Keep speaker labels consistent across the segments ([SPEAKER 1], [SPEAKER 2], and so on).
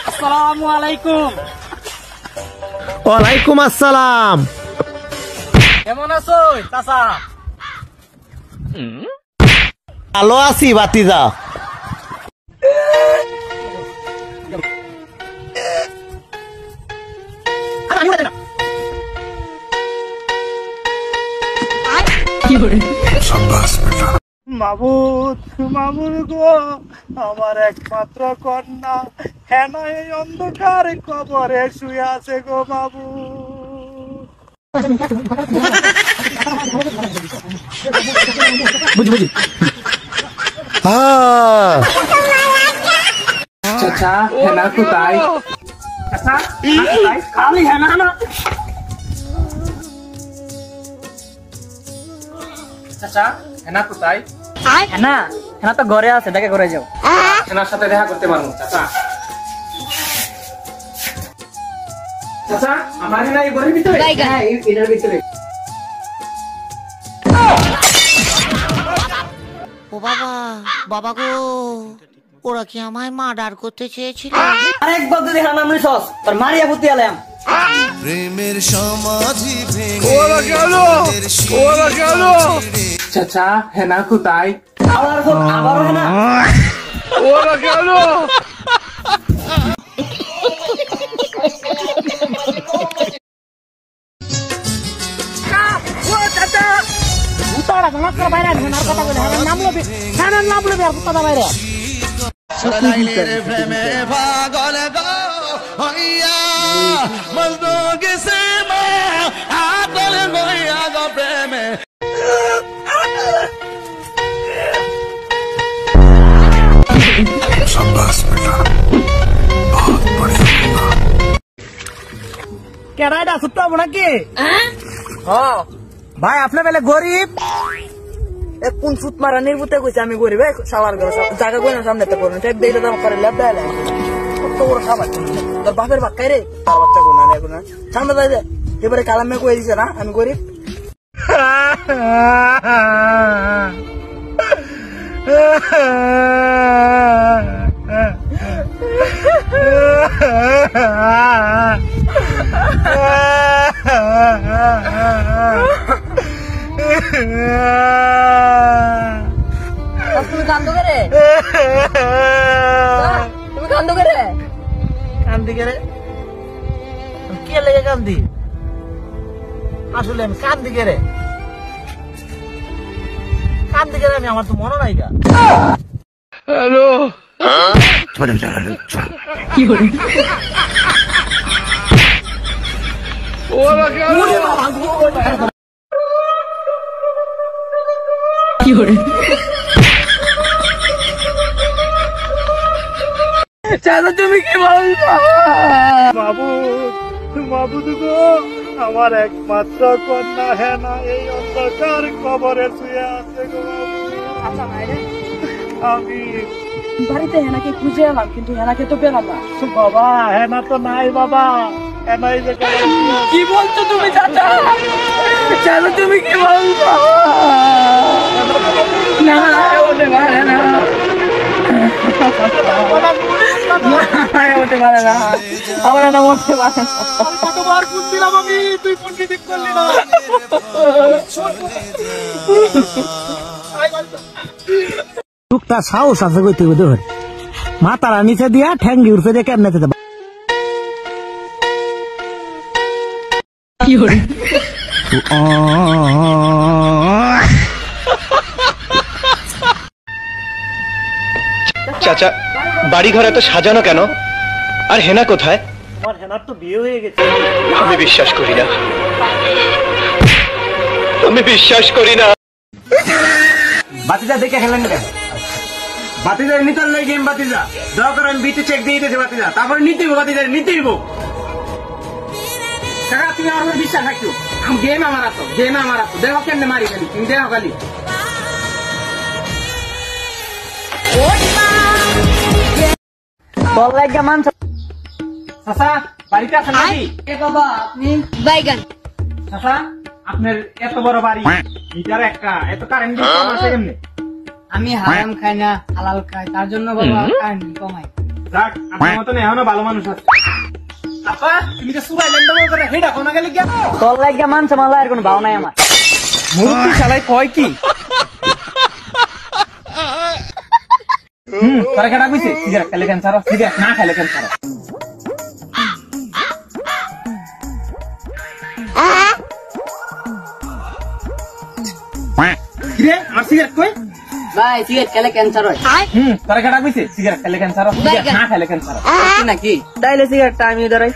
[SPEAKER 1] আসসালামু আলাইকুম।
[SPEAKER 2] ওয়ালাইকুম আসসালাম।
[SPEAKER 1] কেমন আছো চাচা?
[SPEAKER 2] ভালো আছি বাতিজা।
[SPEAKER 1] মাবুদ মাবুদ গো, আমার একমাত্র কন্যা হেনা এই অন্ধকার কবরে শুয়ে আছে গো মাবুদ।
[SPEAKER 2] বুঝি
[SPEAKER 1] চাচা হেনা কোথায়? চাচা খালি হেনা না। চাচা হেনা কোথায়? হেনা হেনা তো ঘরে আছে, দেখে ঘরে যাও। হেনার সাথে দেখা করতে পারবো চাচা। চাচা আমার হেনা এই ঘরের ভিতরে? হ্যাঁ এটার ভিতরে।
[SPEAKER 3] ও বাবা, বাবা গো, ওরা কি আমায় মার্ডার করতে চেয়েছিল?
[SPEAKER 1] আরেকবার যদি হানা মিছস তোর মারিয়া ফুটি আলাম।
[SPEAKER 4] প্রেমের সমাধি ভেঙে
[SPEAKER 1] ওরা গেল। চাচা হেনা কোথায়? আবার হেনা ওরা গেল।
[SPEAKER 4] প্রেমে পাগল গো হইয়া মজনু গেছে মা আদল গইয়া গো প্রেমে। शाबाश बेटा, बहुत बढ़िया।
[SPEAKER 1] কেডাইডা সুত্ত হবো নাকি? ভাই আপনার বেলা গরিব কোন সুত মারা নির্বুতে কইছে আমি গরিব সাবার ঘর জায়গা কই না সামনে করুন ট্যাগ দিলে তো করে লাভ দেয় কত বড় খাবার তোর বাপের বাক্কাই রে তার বাচ্চা কোন না এখন সামনে যাই এবারে কালামে কই দিছে না আমি গরিব। তুমি কান্দো করে তুমি কান্দো করে কান্দি করে কে লেগে কান্দি? আসলে আমি কান্দি করে আমি আমার তো মনে নাই গা। হ্যালো কি করে কি করে চাচা তুমি কি বলছো? মাবুদ গো, আমার একমাত্র কন্যা হেনা এই অন্ধকার কবরে শুয়ে আছে গো। আমি বাড়িতে হেনাকে খুঁজে এলাম কিন্তু হেনাকে তো পেলাম না। বাবা হেনা তো নাই বাবা, হেনা এই যে কি বলছো তুমি চাচা? চাচা তুমি কি বলছো? না ওটা পারে না, ওটা পারে না, আমার না উঠতে পারে না। কতবার ফোন দিলাম আমি, তুই ফোন রিসিভ করলি না।
[SPEAKER 2] টুকটা সাহস আছে কইতে কইতে ধরে মাথারা নিচে দিয়া ঠ্যাঙ্গি উঠে দিয়ে কেমনে যেতে কি হরে
[SPEAKER 5] চাচা বাড়ি ঘর এত সাজানো কেন? আর হেনা কোথায়?
[SPEAKER 1] আমার হেনার তো বিয়ে হয়ে গেছে।
[SPEAKER 5] আমি বিশ্বাস করি না, আমি বিশ্বাস করি না।
[SPEAKER 2] বাতিজা দেখে খেলেন কেন? বাতিজা নিতে লই গেম বাতিজা দয়া করে আমি বিটি চেক দিয়ে দিয়েছি বাতিজা, তারপরে নিতেইব বাতিজা নিতেইব। টাকা তুমি আমার বিশ্বাস রাখিও, আমি গেম আমার আতো দেখো কেমনে মারি খালি তুমি দেখো খালি।
[SPEAKER 1] তোর লাগা মান চাচা বাড়িতে আছেন নাকি? এ বাবা আপনি
[SPEAKER 3] বাইগান
[SPEAKER 1] চাচা আপনার এত বড় বাড়ি মিটার একটা এত কারেন্ট বিল কম আসে কেমনে?
[SPEAKER 6] আমি হারাম খাই না হালাল খাই, তার জন্য বাবা কারেন্ট কমাই।
[SPEAKER 2] যাক আপনার মতন এখনো ভালো মানুষ আছে। আপা তুমি যে সুবাই লেন্ডা করে হেডা কোনা গেলি গিয়া
[SPEAKER 1] তোর লাগিয়া মানছে মালা আর কোনো ভাও নাই আমার।
[SPEAKER 2] মুরব্বি শালাই কয় কি তোরা কেটা কইছে সিগারেট খেলে ক্যান্সার সিগারেট না খেলে ক্যান্সার কিরে আমার সিগারেট কই
[SPEAKER 1] ভাই সিগারেট খেলে ক্যান্সার হয়।
[SPEAKER 2] তোরা কেটা কইছে সিগারেট খেলে ক্যান্সার সিগারেট না খেলে ক্যান্সার
[SPEAKER 1] নাকি তাইলে সিগারেটটা আমি ধরাই।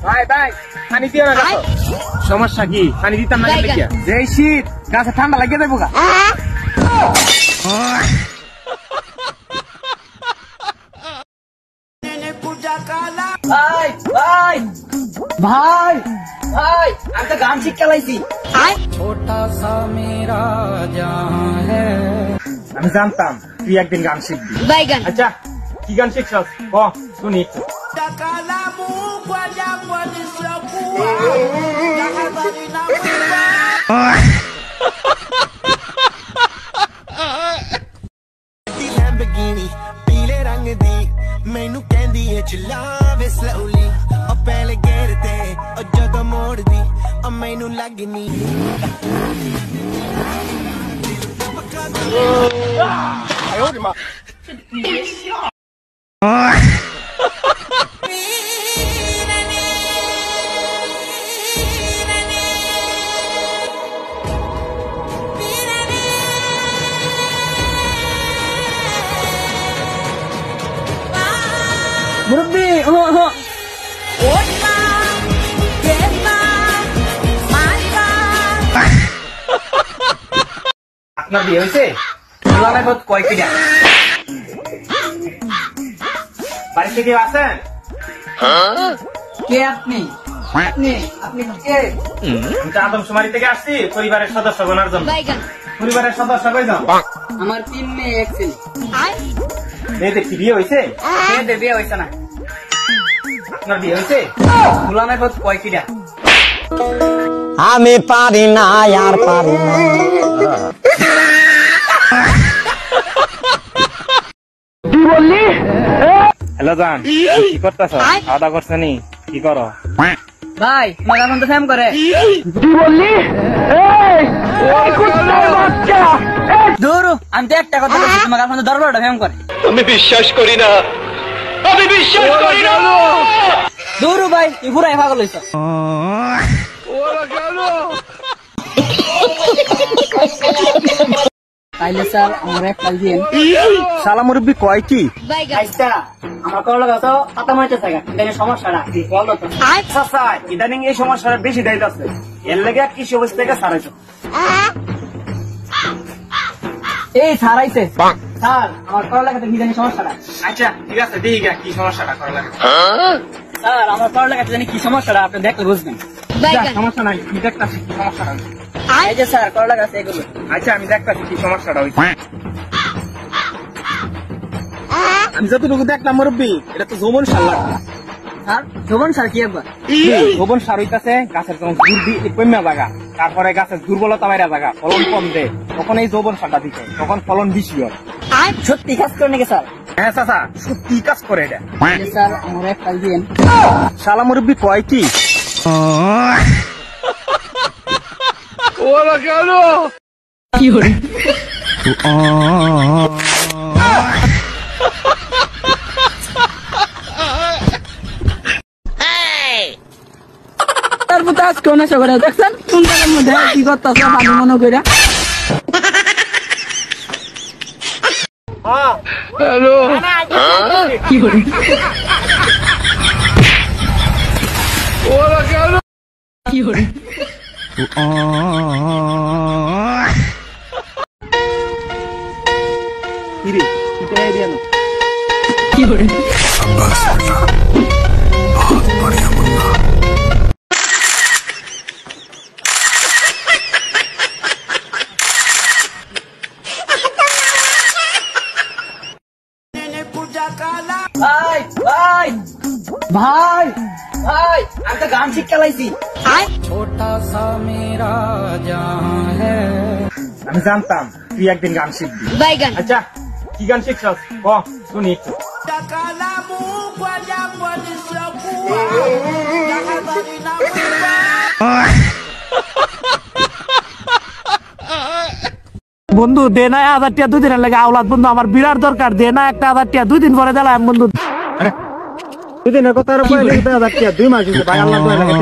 [SPEAKER 2] ভাই ভাই পানি দিও না দেখো সমস্যা কি পানি দিতাম না কেন দেখিয়া যে শীত গাছে ঠান্ডা লাগিয়ে যাবো গা
[SPEAKER 1] ভাই ভাই ভাই ভাই আমি তো গান শিখ খেলাইছি।
[SPEAKER 2] আমি জানতাম তুই একদিন গান শিখবি। আচ্ছা কি গান শিখছস ক শুনি একটু।
[SPEAKER 4] Lamborghini पीले रंग दी मैनू कहंदी है चलावे slowly ओ पहले गेर ते ओ जगह मोड़ दी ओ मैनू लगनी
[SPEAKER 1] মুরব্বি
[SPEAKER 2] আপনার বিয়ে হয়েছে কয় কিনা বাড়িতে কেউ আছেন
[SPEAKER 1] কে আপনি আপনি আপনি কে?
[SPEAKER 2] আমি তো আদমশুমারি থেকে আসছি পরিবারের সদস্য গোনার জন্য। পরিবারের সদস্য কয়জন?
[SPEAKER 1] আমার 3 মেয়ে 1 ছেলে।
[SPEAKER 2] মেয়েদের কি বিয়ে হয়েছে?
[SPEAKER 1] মেয়েদের বিয়ে হয়েছে না।
[SPEAKER 2] আপনার বিয়ে হয়েছে?
[SPEAKER 1] গোলামের পথ কয় কিটা?
[SPEAKER 3] আমি পারি না আর পারি না।
[SPEAKER 2] হ্যালো জান কি করতেছ? খাওয়া দাওয়া করছো নি? কি করো?
[SPEAKER 1] ভাই তোমার এখন তো ফেম করে দূর আমি তো একটা কথা বলছি তোমার এখন তো দরবারটা ফেম করে।
[SPEAKER 5] আমি বিশ্বাস করি না, আমি বিশ্বাস করি না।
[SPEAKER 1] দূর ভাই তুই পুরাই পাগল হইছ। তাইলে স্যার আমার এক কাল দিন
[SPEAKER 2] শালা মুরব্বি কয় কি?
[SPEAKER 1] আচ্ছা আমার করলো কত পাতা মাইতে থাকে এখানে সমস্যাটা কি বল তো।
[SPEAKER 2] আচ্ছা ইদানিং এই সমস্যাটা বেশি দায়িত্ব আছে এর লেগে কৃষি অফিস থেকে ছাড়াইছো।
[SPEAKER 1] এই ছাড়াইছে স্যার আমার করলো কত কি জানি সমস্যাটা।
[SPEAKER 2] আচ্ছা ঠিক আছে দেখি কি সমস্যাটা করা লাগে।
[SPEAKER 1] স্যার আমার করলো কত জানি কি সমস্যাটা আপনি দেখলে বুঝবেন।
[SPEAKER 2] সমস্যা নাই কি দেখতাছি কি সমস্যাটা।
[SPEAKER 1] এই যে স্যার করলো কত এগুলো।
[SPEAKER 2] আচ্ছা আমি দেখতাছি কি সমস্যাটা হইছে। আমি যতটুকু দেখলাম মুরব্বি এটা তো যৌবন সার লাগবে।
[SPEAKER 1] স্যার যৌবন স্যার কি একবার
[SPEAKER 2] যৌবন সার হইতাছে গাছের যখন কমা জায়গা তারপরে গাছের দুর্বলতা বাইরা জায়গা ফলন কম দেয় তখন এই যৌবন সারটা দিতে তখন ফলন বেশি হয়।
[SPEAKER 1] সত্যি কাজ করে নাকি স্যার?
[SPEAKER 2] হ্যাঁ চাচা সত্যি কাজ করে এটা।
[SPEAKER 1] স্যার আমার এক কাল দিন
[SPEAKER 2] শালা মুরব্বি কয় কি?
[SPEAKER 1] কি হরে তারপর তো আজকে অনেক করে দেখছেন কোনটার মধ্যে কি করতেছ পানি মনে করে।
[SPEAKER 2] হ্যালো
[SPEAKER 1] কি হরে কি হরে কি হরে
[SPEAKER 4] बस बेटा बहुत बढ़िया मुन्ना पूजा काला
[SPEAKER 1] ভাই ভাই ভাই ভাই আমি তো গান শিখ খেলাইছি।
[SPEAKER 2] আমি জানতাম তুই একদিন গান শিখবি। আচ্ছা কি গান শিখছস ক শুনি একটু।
[SPEAKER 6] বন্ধু দে না 1000 টাকা 2 দিনের লাগে আওলাদ বন্ধু আমার বিরাট দরকার দে না একটা 1000 টাকা 2 দিন পরে দিলাম বন্ধু।
[SPEAKER 2] তুই দিনের কথা আর কইলে 1000 টাকা 2 মাস হইছে ভাই আল্লাহ দয়া লাগে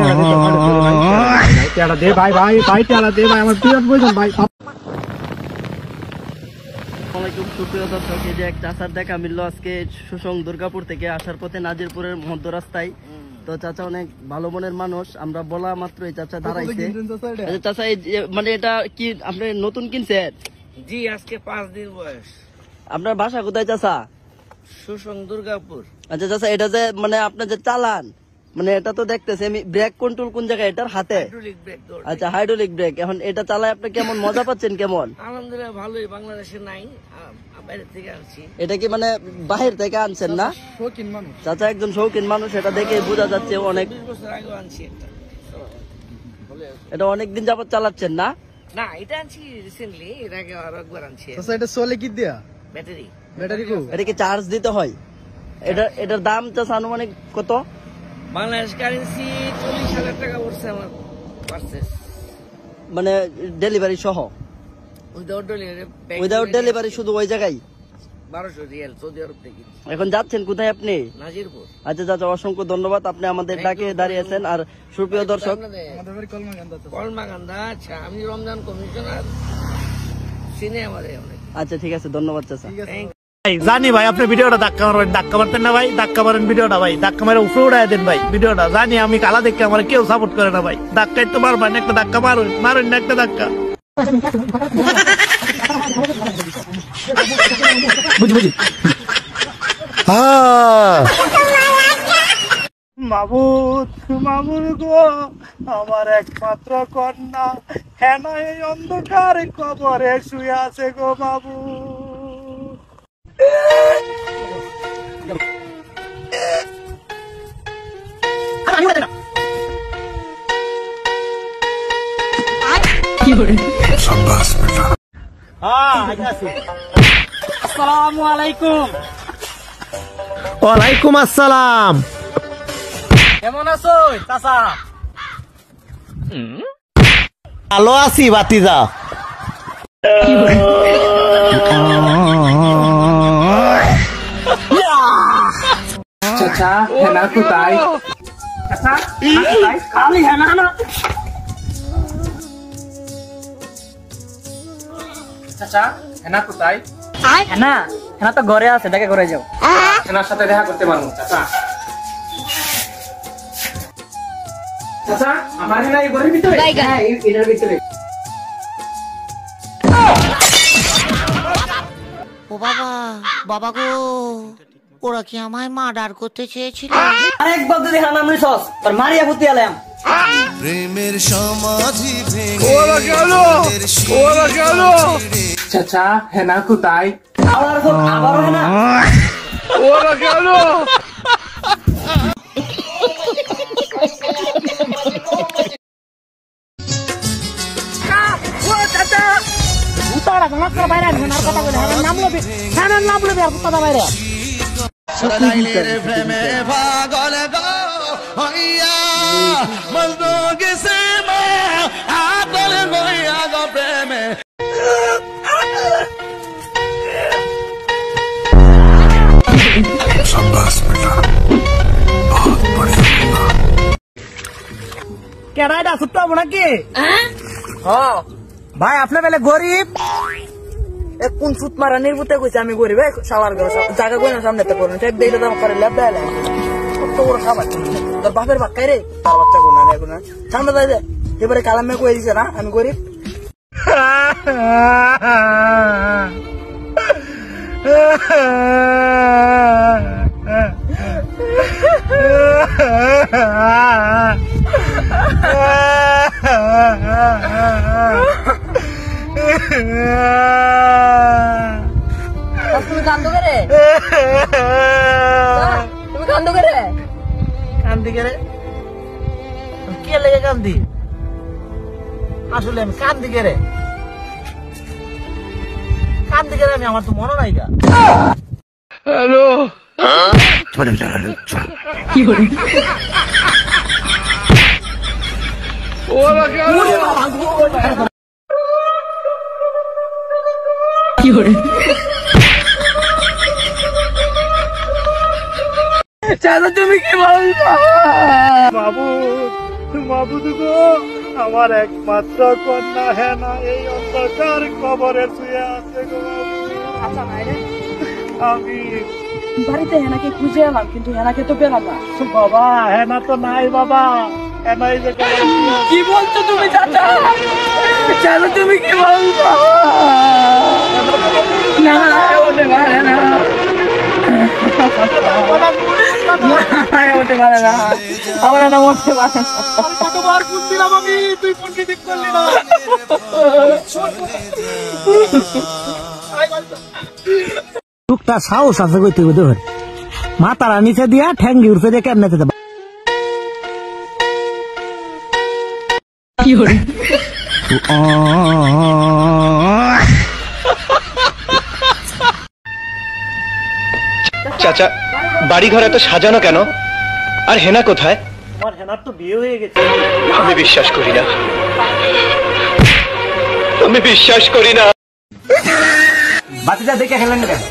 [SPEAKER 2] টাকা দে ভাই ভাই ভাই টাকা দে ভাই আমার বিরাট প্রয়োজন ভাই।
[SPEAKER 7] আসসালামাইকুম সুপ্রিয় দর্শক, এই যে এক চাচার দেখা মিললো আজকে সুসং দুর্গাপুর থেকে আসার পথে নাজিরপুরের মধ্য রাস্তায়। তো চাচা অনেক ভালো মনের মানুষ, আমরা বলা মাত্র এই চাচা দাঁড়াইছে। চাচা এই মানে এটা কি আপনি নতুন কিনছেন?
[SPEAKER 1] জি আজকে 5 দিন বয়স।
[SPEAKER 7] আপনার বাসা কোথায় চাচা?
[SPEAKER 1] সুসং দুর্গাপুর।
[SPEAKER 7] আচ্ছা চাচা এটা যে মানে আপনি যে চালান মানে এটা তো দেখতেছি আমি ব্রেক কন্ট্রোল কোন জায়গায় এটার হাতে? আচ্ছা হাইড্রোলিক ব্রেক। এখন এটা চালায় আপনি কেমন মজা পাচ্ছেন কেমন?
[SPEAKER 1] আলহামদুলিল্লাহ ভালোই, বাংলাদেশে নাই, বাইরে থেকে আনছি।
[SPEAKER 7] এটা কি মানে বাহির থেকে আনছেন না?
[SPEAKER 1] শৌখিন মানুষ
[SPEAKER 7] চাচা একজন শৌখিন মানুষ, এটা দেখে বোঝা যাচ্ছে অনেক
[SPEAKER 1] 20 বছর আগে আনছি একটা।
[SPEAKER 7] এটা অনেকদিন যাবত চালাচ্ছেন না?
[SPEAKER 1] না এটা আনছি রিসেন্টলি, এর আগে আর একবার আনছি।
[SPEAKER 6] এটা চলে কি দিয়া
[SPEAKER 1] ব্যাটারি
[SPEAKER 7] এটা কি চার্জ দিতে হয়? এটার দাম চাচা আনুমানিক কত?
[SPEAKER 1] বাংলাদেশ কারেন্সি 40,000 টাকা পড়ছে আমার পারচেজ,
[SPEAKER 7] মানে ডেলিভারি সহ? উইদাউট ডেলিভারি শুধু ওই জায়গায়
[SPEAKER 1] 1200 রিয়াল সৌদি আরব থেকে।
[SPEAKER 7] এখন যাচ্ছেন কোথায় আপনি?
[SPEAKER 1] নাজিরপুর।
[SPEAKER 7] আচ্ছা চাচা অসংখ্য ধন্যবাদ, আপনি আমাদের ডাকে দাঁড়িয়েছেন। আর সুপ্রিয় দর্শক
[SPEAKER 1] কলমাকান্দা। আচ্ছা আমি রমজান কমিশনার, চিনে আমাদের অনেক।
[SPEAKER 7] আচ্ছা ঠিক আছে, ধন্যবাদ চাচা।
[SPEAKER 6] জানি ভাই আপনি ভিডিওটা ধাক্কা মারবেন, ধাক্কা মারতেন না ভাই, ধাক্কা মারেন ভিডিওটা ভাই, ধাক্কা মারে উপরে উড়াই দেন ভাই ভিডিওটা। জানি আমি কালা দেখে আমার কেউ সাপোর্ট করে না ভাই, ধাক্কাই তো মারবেন, একটা ধাক্কা মারুন, মারুন না একটা ধাক্কা। বুঝি মাবুদ মামুর গো আমার একমাত্র কন্যা হেন এই অন্ধকার কবরে শুয়ে আছে গো মাবুদ। আসসালামু আলাইকুম।
[SPEAKER 2] ওয়ালাইকুম আসসালাম।
[SPEAKER 6] কেমন আছো চাচা? ভালো আছি বাতিজা।
[SPEAKER 2] চাচা হেনা কোথায়? চাচা খালি হেনা না। চাচা হেনা কোথায়?
[SPEAKER 1] না হ্যাঁ তো ঘরে আছে, দেখে ঘরে যাও।
[SPEAKER 2] হেনার সাথে দেখা করতে পারবো চাচা। চাচা আমার হেনা এই ঘরের ভিতরে?
[SPEAKER 1] হ্যাঁ এটার ভিতরে।
[SPEAKER 3] ও বাবা, বাবা গো, ওরা কি আমায় মার্ডার করতে চেয়েছিল?
[SPEAKER 1] আরেকবার যদি হানা নাম নিছস তোর মারিয়া ফুটি আলাম।
[SPEAKER 4] প্রেমের সমাধি ভেঙে
[SPEAKER 6] ওরা গেল
[SPEAKER 2] চাচা হেনা কোথায়?
[SPEAKER 1] আবারও না
[SPEAKER 6] ওরা গেল।
[SPEAKER 4] প্রেমে পাগল গো হইয়া মন্দ গেছে মা আপন হইয়া গো প্রেমে।
[SPEAKER 6] কেডাইটা ছুটতে হবো নাকি? ভাই আপনার বেলে গরিব
[SPEAKER 1] কোন সুত মারা নির্বুতে কইছে আমি গরিব, শালার ঘর জায়গা কই না সামনে তো করুন ট্যাগ দেইলে দাম করে ল্যাব দেয় কত বড় খাবার তোর বাপের বাক্কাই রে, তার বাচ্চা কোন না এখন সামনে যাই যায়। এবারে কালামে কই দিছে না আমি গরিব। তুমি কান্দো করে করে
[SPEAKER 6] কান্দি গেলে কে লেগে কান্দি? আসলে আমি কান্দি গেলে আমি আমার তো মনে নাই গা। হ্যালো
[SPEAKER 1] কি করে কি করে চাচা তুমি কি বলছো?
[SPEAKER 6] বাবু বাবু গো, আমার একমাত্র কন্যা হেনা এই অন্ধকার কবরে শুয়ে আছে গো বাবু।
[SPEAKER 1] আচ্ছা ভাইরে
[SPEAKER 6] আমি
[SPEAKER 1] বাড়িতে হেনাকে খুঁজে এলাম কিন্তু হেনাকে তো পেলাম না।
[SPEAKER 6] বাবা হেনা তো নাই বাবা, হেনাই যে
[SPEAKER 1] কি বলছো তুমি চাচা? চাচা তুমি কি বলছো? না ওতে পারে না, ওতে পারে না, আমার না উঠতে পারে না।
[SPEAKER 6] কতবার ফোন দিলাম আমি, তুই ফোন রিসিভ করলি না। টুকটা সাহস আছে কইতে গো ধর মাথার নিচে দিয়া ঠ্যাঙ্গি উঠে দিয়ে কেমনে যেতে
[SPEAKER 1] কি করে
[SPEAKER 5] চাচা বাড়ি ঘর এত সাজানো কেন? আর হেনা কোথায়?
[SPEAKER 6] আমার হেনার তো বিয়ে হয়ে গেছে।
[SPEAKER 5] আমি বিশ্বাস করি না, আমি বিশ্বাস করি না।
[SPEAKER 2] বাতিজা দেখে খেলেন কেন?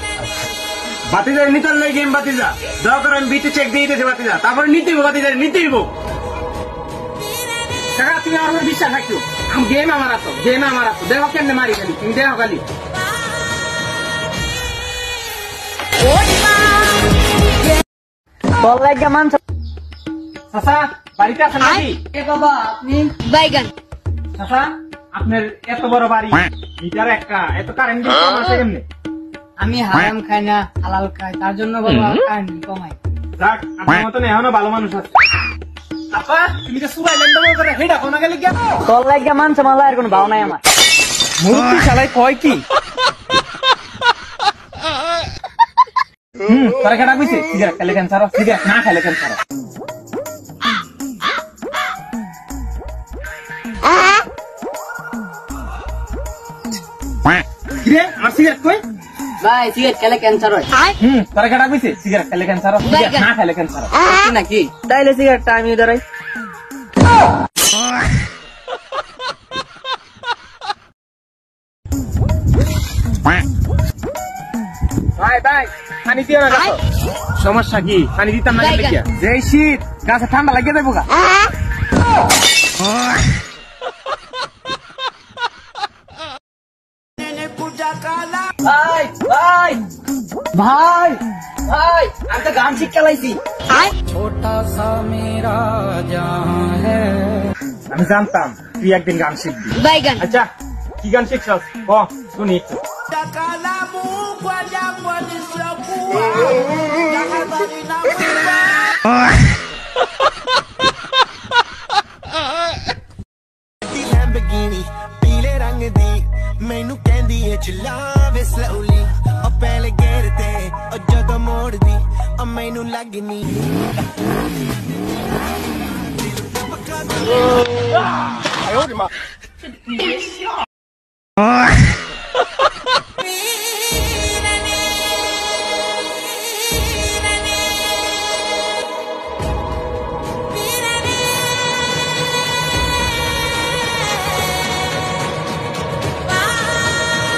[SPEAKER 2] বাতিজা নিতার লই গেম বাতিজা দয়া করে আমি বিটে চেক দিয়ে দিতেছি বাতিজা, তারপরে নিতেইব বাতিজা নিতেইব। কাকা তুমি আমার বিশ্বাস রাখছো? আমি গেম আমার আছো, গেম আমার আছো, দেখো কেমনে মারি খালি, তুমি দেখো খালি।
[SPEAKER 1] তোর লাগে মানছ
[SPEAKER 2] চাচা বাড়িতে আছেন নাকি?
[SPEAKER 1] এ বাবা আপনি
[SPEAKER 3] বাইগান
[SPEAKER 2] চাচা আপনার এত বড় বাড়ি, মিটার একটা, এত কারেন্ট বিল কম আসে কেমনে?
[SPEAKER 1] আমি হারাম খাই না হালাল খাই, তার জন্য বাবা কারেন্ট কমাই।
[SPEAKER 2] যাক আপনার মতন এখনো ভালো মানুষ আছে। আপা তুমি যে সুরাই ল্যান্ড করে হেডা কোনা গেলি কেন?
[SPEAKER 1] তোর লাগে মানছ মালা আর কোনো ভাও নাই আমার।
[SPEAKER 2] মুরব্বি শালাই কয় কি? তোরা কেডা কইছে সিগারেট খেলে ক্যান্সার, সিগারেট না খেলে ক্যান্সার। কিরে আমার সিগারেট কই?
[SPEAKER 1] ভাই সিগারেট খেলে ক্যান্সার হয়
[SPEAKER 2] তোরা কেডা কইছে সিগারেট খেলে ক্যান্সার, সিগারেট না খেলে ক্যান্সার
[SPEAKER 1] নাকি? তাইলে সিগারেটটা আমি ধরাই।
[SPEAKER 2] ভাই ভাই পানি দিও না গাছ। সমস্যা কি? পানি দিতাম না কেন? যে শীত গাছে ঠান্ডা লাগিয়ে দেবো গা।
[SPEAKER 1] ভাই ভাই ভাই ভাই আমি তো গান শিখ খেলাইছি।
[SPEAKER 2] আমি জানতাম তুই একদিন গান শিখবি।
[SPEAKER 3] বাইগান
[SPEAKER 2] আচ্ছা কি গান শিখছস ক শুনি একটু।
[SPEAKER 4] Lamborghini ਪੀਲੇ ਰੰਗ ਦੀ ਮੈਨੂੰ ਕਹਿੰਦੀ ਏ ਚਲਾਵੇ slowly ਉਹ ਪਹਿਲੇ ਗੇਰ ਤੇ ਉਹ ਜਦੋਂ ਮੋੜਦੀ ਉਹ ਮੈਨੂੰ ਲੱਗਨੀ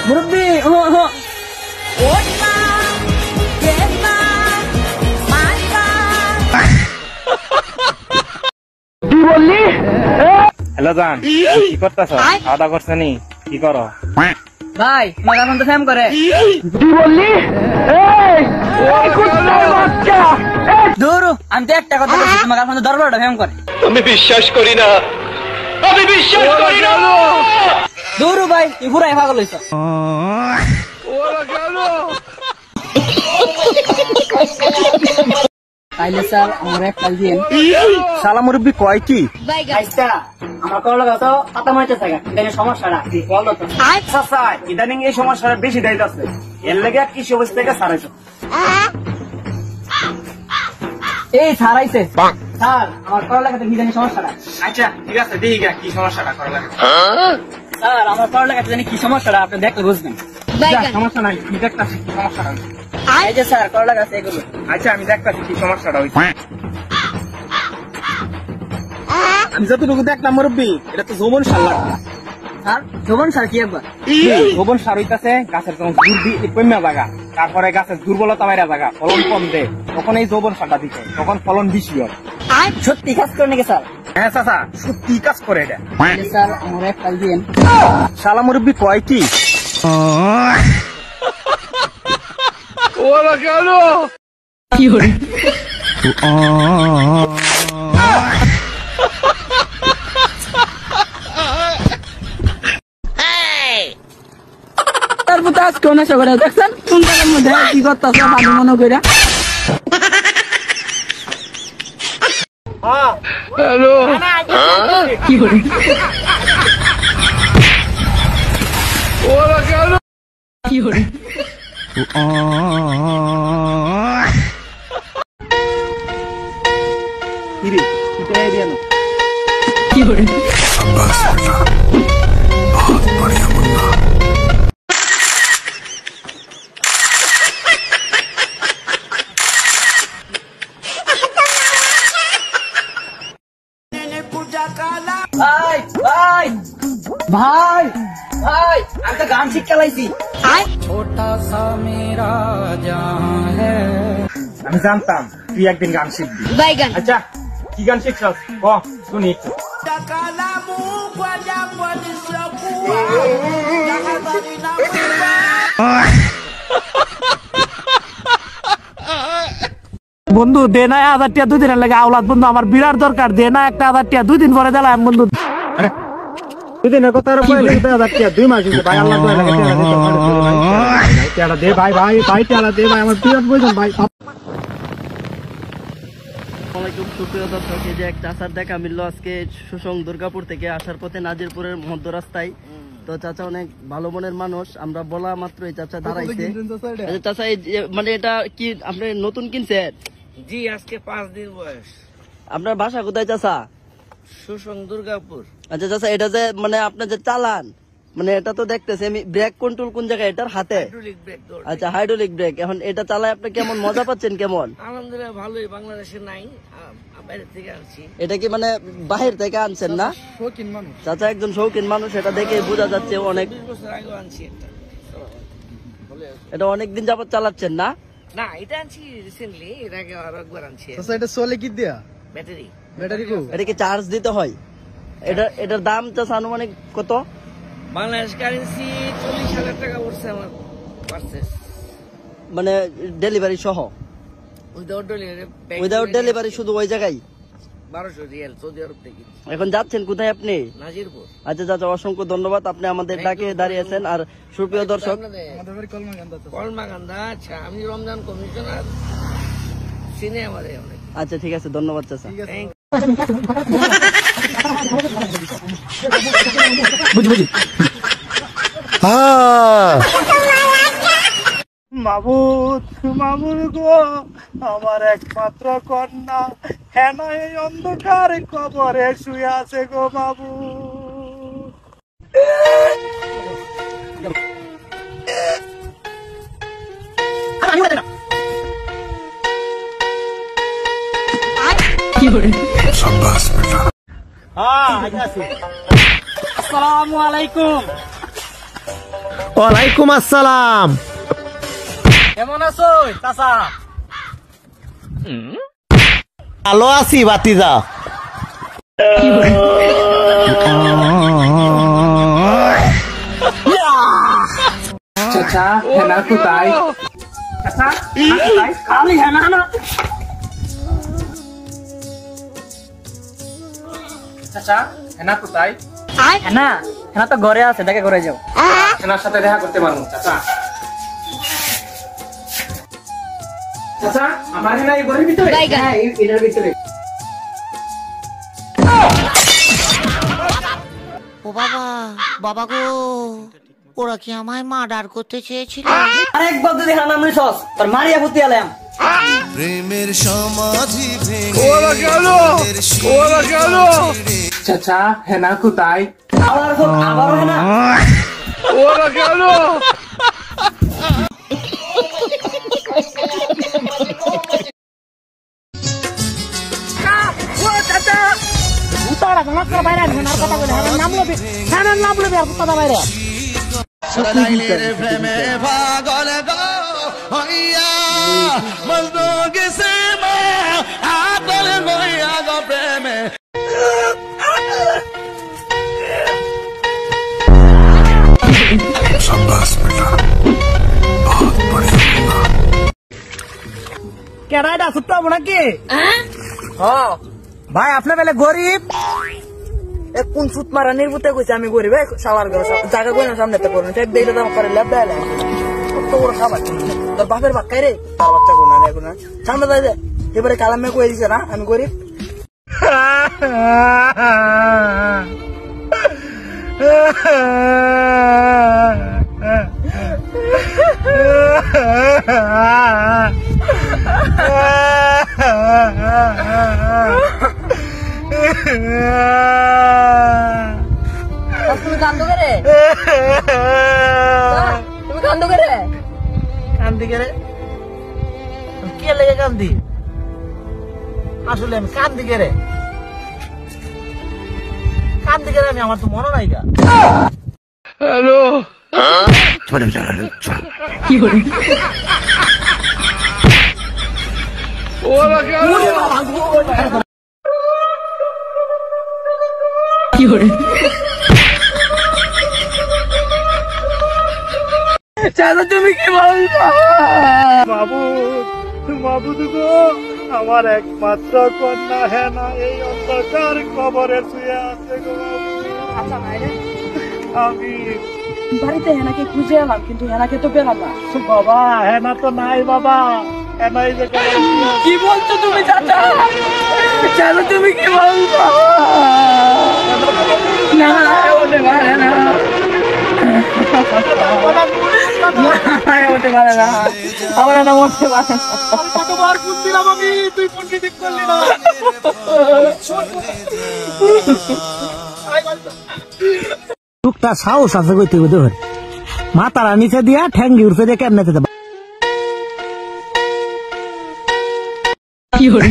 [SPEAKER 1] মুরব্বি
[SPEAKER 2] হ্যালো জান কি করতেছ? খাওয়া দাওয়া করছ নি? কি করো?
[SPEAKER 1] ভাই তোমার এখন তো ফেম করে। দূর আমি তো একটা কথা বলছি, তোমার এখন তো দরবারটা ফেম করে।
[SPEAKER 5] আমি বিশ্বাস করি না, আমি বিশ্বাস করি না।
[SPEAKER 1] দূর ভাই তুই পুরাই পাগল হইছ। তাইলে স্যার আমার একটা দিন।
[SPEAKER 2] শালা মুরব্বি কয় কি?
[SPEAKER 3] বাইগান
[SPEAKER 1] আচ্ছা আমার করলো তো পাতা মারতে থাকে, এটা সমস্যাটা কি বলো তো?
[SPEAKER 2] আচ্ছা ইদানিং এই সমস্যাটা বেশি দায়িত্ব আছে, এর লেগে কৃষি অফিস থেকে ছাড়াইছ।
[SPEAKER 1] এই স্যার আইছে স্যার আমার পড়ালেখাতে কি জানি সমস্যাটা
[SPEAKER 2] আচ্ছা ঠিক আছে দেখি কি সমস্যাটা করা লাগে।
[SPEAKER 1] স্যার আমার পড়ালেখাতে জানি কি সমস্যাটা আপনি দেখলে বুঝবেন
[SPEAKER 2] সমস্যা নাই, আমি দেখতাছি কি সমস্যাটা হইছে।
[SPEAKER 1] এই যে স্যার পড়ালেখা আছে এগুলো
[SPEAKER 2] আচ্ছা আমি দেখতাছি কি সমস্যাটা হইছে। আমি যতটুকু দেখলাম মুরব্বী, এটা তো যৌবন সার লাগবে।
[SPEAKER 1] স্যার যৌবন স্যার কি একবার
[SPEAKER 2] যৌবন সার হইতাছে গাছের যখন কমা জায়গা, তারপরে গাছের দুর্বলতা বাইরা জায়গা, ফলন কম দেয়, তখন এই যৌবন সারটা দিতে, তখন ফলন বেশি হয়।
[SPEAKER 1] সত্যি কাজ করে নাকি স্যার?
[SPEAKER 2] হ্যাঁ চাচা, সত্যি কাজ করে এটা।
[SPEAKER 1] স্যার আমার একটা দিন
[SPEAKER 2] শালা মুরব্বী কয় কি?
[SPEAKER 1] তারপর তো আজকে নেশা করে দেখছেন কোন জায়গার মধ্যে কি করতেছে পানি মনে করে কি করে কি করে কি করে ভাই ভাই ভাই ভাই আমি তো গান শিখ চালাইছি
[SPEAKER 2] আমি জানতাম তুই একদিন গান শিখবি। আচ্ছা কি গান শিখছস ক শুনি একটু।
[SPEAKER 6] বন্ধু দে না 1000 টাকা 2 দিনের লাগে আওলাদ বন্ধু আমার বিরাট দরকার, দে না একটা 1000 টাকা 2 দিন পরে দিলাম বন্ধু।
[SPEAKER 2] দুদিনের কথা আর কইলে 1000 টাকা 2 মাস হইছে ভাই, আল্লাহ দয়া লাগে টাকা দে ভাই, ভাই ভাই টাকা দে ভাই, আমার বিরাট প্রয়োজন ভাই।
[SPEAKER 7] আসসালামাইকুম সুপ্রিয় দর্শক, এই যে এক চাচার দেখা মিলল আজকে সুসং দুর্গাপুর থেকে আসার পথে নাজিরপুরের মধ্য রাস্তায়। তো চাচা অনেক ভালো মনের মানুষ, আমরা বলা মাত্র এই চাচা দাঁড়াইছে। চাচা এই মানে এটা কি আপনি নতুন কিনছেন?
[SPEAKER 1] জি আজকে 5 দিন বয়স।
[SPEAKER 7] আপনার বাসা কোথায় চাচা?
[SPEAKER 1] সুসং দুর্গাপুর।
[SPEAKER 7] আচ্ছা চাচা এটা যে মানে আপনি যে চালান, মানে এটা তো দেখতেছি আমি ব্রেক কন্ট্রোল কোন জায়গায় এটার হাতে? আচ্ছা হাইড্রোলিক ব্রেক। এখন এটা চালায় আপনি কেমন মজা পাচ্ছেন কেমন?
[SPEAKER 1] আলহামদুলিল্লাহ ভালোই, বাংলাদেশে নাই, বাইরে থেকে আনছি।
[SPEAKER 7] এটা কি মানে বাহির থেকে আনছেন না?
[SPEAKER 1] শৌখিন মানুষ
[SPEAKER 7] চাচা একজন শৌখিন মানুষ, এটা দেখে বোঝা যাচ্ছে অনেক।
[SPEAKER 1] 20 বছর আগে আনছি এটা।
[SPEAKER 7] এটা অনেকদিন যাবত চালাচ্ছেন না?
[SPEAKER 1] না এটা আনছি রিসেন্টলি, এর আগে আর একবার আনছি।
[SPEAKER 6] এটা চলে কি দিয়া
[SPEAKER 1] ব্যাটারি
[SPEAKER 6] ব্যাটারি কো
[SPEAKER 7] এটা কি চার্জ দিতে হয়? এটার দাম চাচা আনুমানিক কত?
[SPEAKER 1] বাংলাদেশ কারেন্সি 40,000 টাকা পড়ছে আমার পারচেজ,
[SPEAKER 7] মানে ডেলিভারি সহ?
[SPEAKER 1] Without delivery.
[SPEAKER 7] উইদাউট ডেলিভারি শুধু ওই জায়গায়
[SPEAKER 1] 1200 রিয়াল সৌদি আরব থেকে।
[SPEAKER 7] এখন যাচ্ছেন কোথায় আপনি?
[SPEAKER 1] নাজিরপুর।
[SPEAKER 7] আচ্ছা চাচা অসংখ্য ধন্যবাদ, আপনি আমাদের ডাকে দাঁড়িয়েছেন। আর সুপ্রিয় দর্শক,
[SPEAKER 1] কলমাকান্দা। আচ্ছা আমি রমজান কমিশনার, চিনে আমাদের অনেক।
[SPEAKER 7] আচ্ছা ঠিক আছে, ধন্যবাদ চাচা।
[SPEAKER 6] মাবুদ মাবুদ গো আমার একমাত্র কন্যা হেন এই অন্ধকার কবরে শুয়ে আছে গো মাবুদ।
[SPEAKER 1] আসসালামু আলাইকুম।
[SPEAKER 6] ওয়ালাইকুম আসসালাম।
[SPEAKER 1] কেমন আছো চাচা?
[SPEAKER 6] ভালো আছি বাতিজা।
[SPEAKER 2] চাচা হেনা কোথায়? চাচা
[SPEAKER 1] খালি হ্যাঁ না
[SPEAKER 2] চাচা হেনা কোথায়?
[SPEAKER 1] না হ্যাঁ তো ঘরে আছে, দেখে ঘরে যাও।
[SPEAKER 2] হেনার সাথে দেখা করতে পারবো চাচা। চাচা আমার হেনা এই ঘরের ভিতরে? হ্যাঁ এটার ভিতরে।
[SPEAKER 3] ও বাবা, বাবা গো, ওরা কি আমায় মার্ডার করতে চেয়েছিল?
[SPEAKER 1] আরেকবার যদি হানা মিস তোর মারিয়া ভূতি আলাম।
[SPEAKER 4] প্রেমের সমাধি ভেঙে
[SPEAKER 2] ওরা গেল চাচা হেনা কোথায় ওরা গেল
[SPEAKER 4] প্রেমে পাগল গো হইয়া মজনু গেছে মা আতর গইয়া গো প্রেমে
[SPEAKER 6] কেডাইটা সুত্ত হবো নাকি
[SPEAKER 1] ভাই আপনার বেলা গরিব কোন সুত মারা নির্বুতে কইছে আমি গরিব শালার ঘর জায়গা কইনা সামনে তো করুন চেক দিলে দাম করে লেব দেয় কত বড় খাবার তোর বাপের বাক্কাই রে তার বাচ্চা কোনা রে কোনা সামনে যাই দে এবারে কালামে কই দিছে না আমি গরিব তুমি কান্দো করে তুমি কান্দো করে
[SPEAKER 6] কান্দি কে রে কে লেগে কান্দি আসলে আমি কান্দি কে রে আমি আমার তো মনে নাই গা
[SPEAKER 2] হ্যালো
[SPEAKER 1] কি করে
[SPEAKER 2] ওরা গেল
[SPEAKER 1] কি করে চাচা তুমি কি বলছো
[SPEAKER 6] বাবু গো আমার একমাত্র কন্যা হেনা এই অন্ধকার কবরে শুয়ে আছে গো আমি
[SPEAKER 1] বাড়িতে হেনাকে খুঁজে এলাম কিন্তু হেনাকে তো পেলাম না
[SPEAKER 6] বাবা হেনা তো নাই বাবা হেনাই যে
[SPEAKER 1] কি বলছো তুমি চাচা চাচা তুমি কি বলছো না ওঠে পারে না ওঠে পারে না আমার না উঠতে পারে
[SPEAKER 6] কতবার ফোন দিলাম আমি তুই ফোন ঠিক করলি না টুকটা সাহস আছে কইতে ধর মাতারা নিচে দিয়া ঠ্যাঙ্গি উঠছে দিয়ে কেমনে যেতে
[SPEAKER 1] কি করে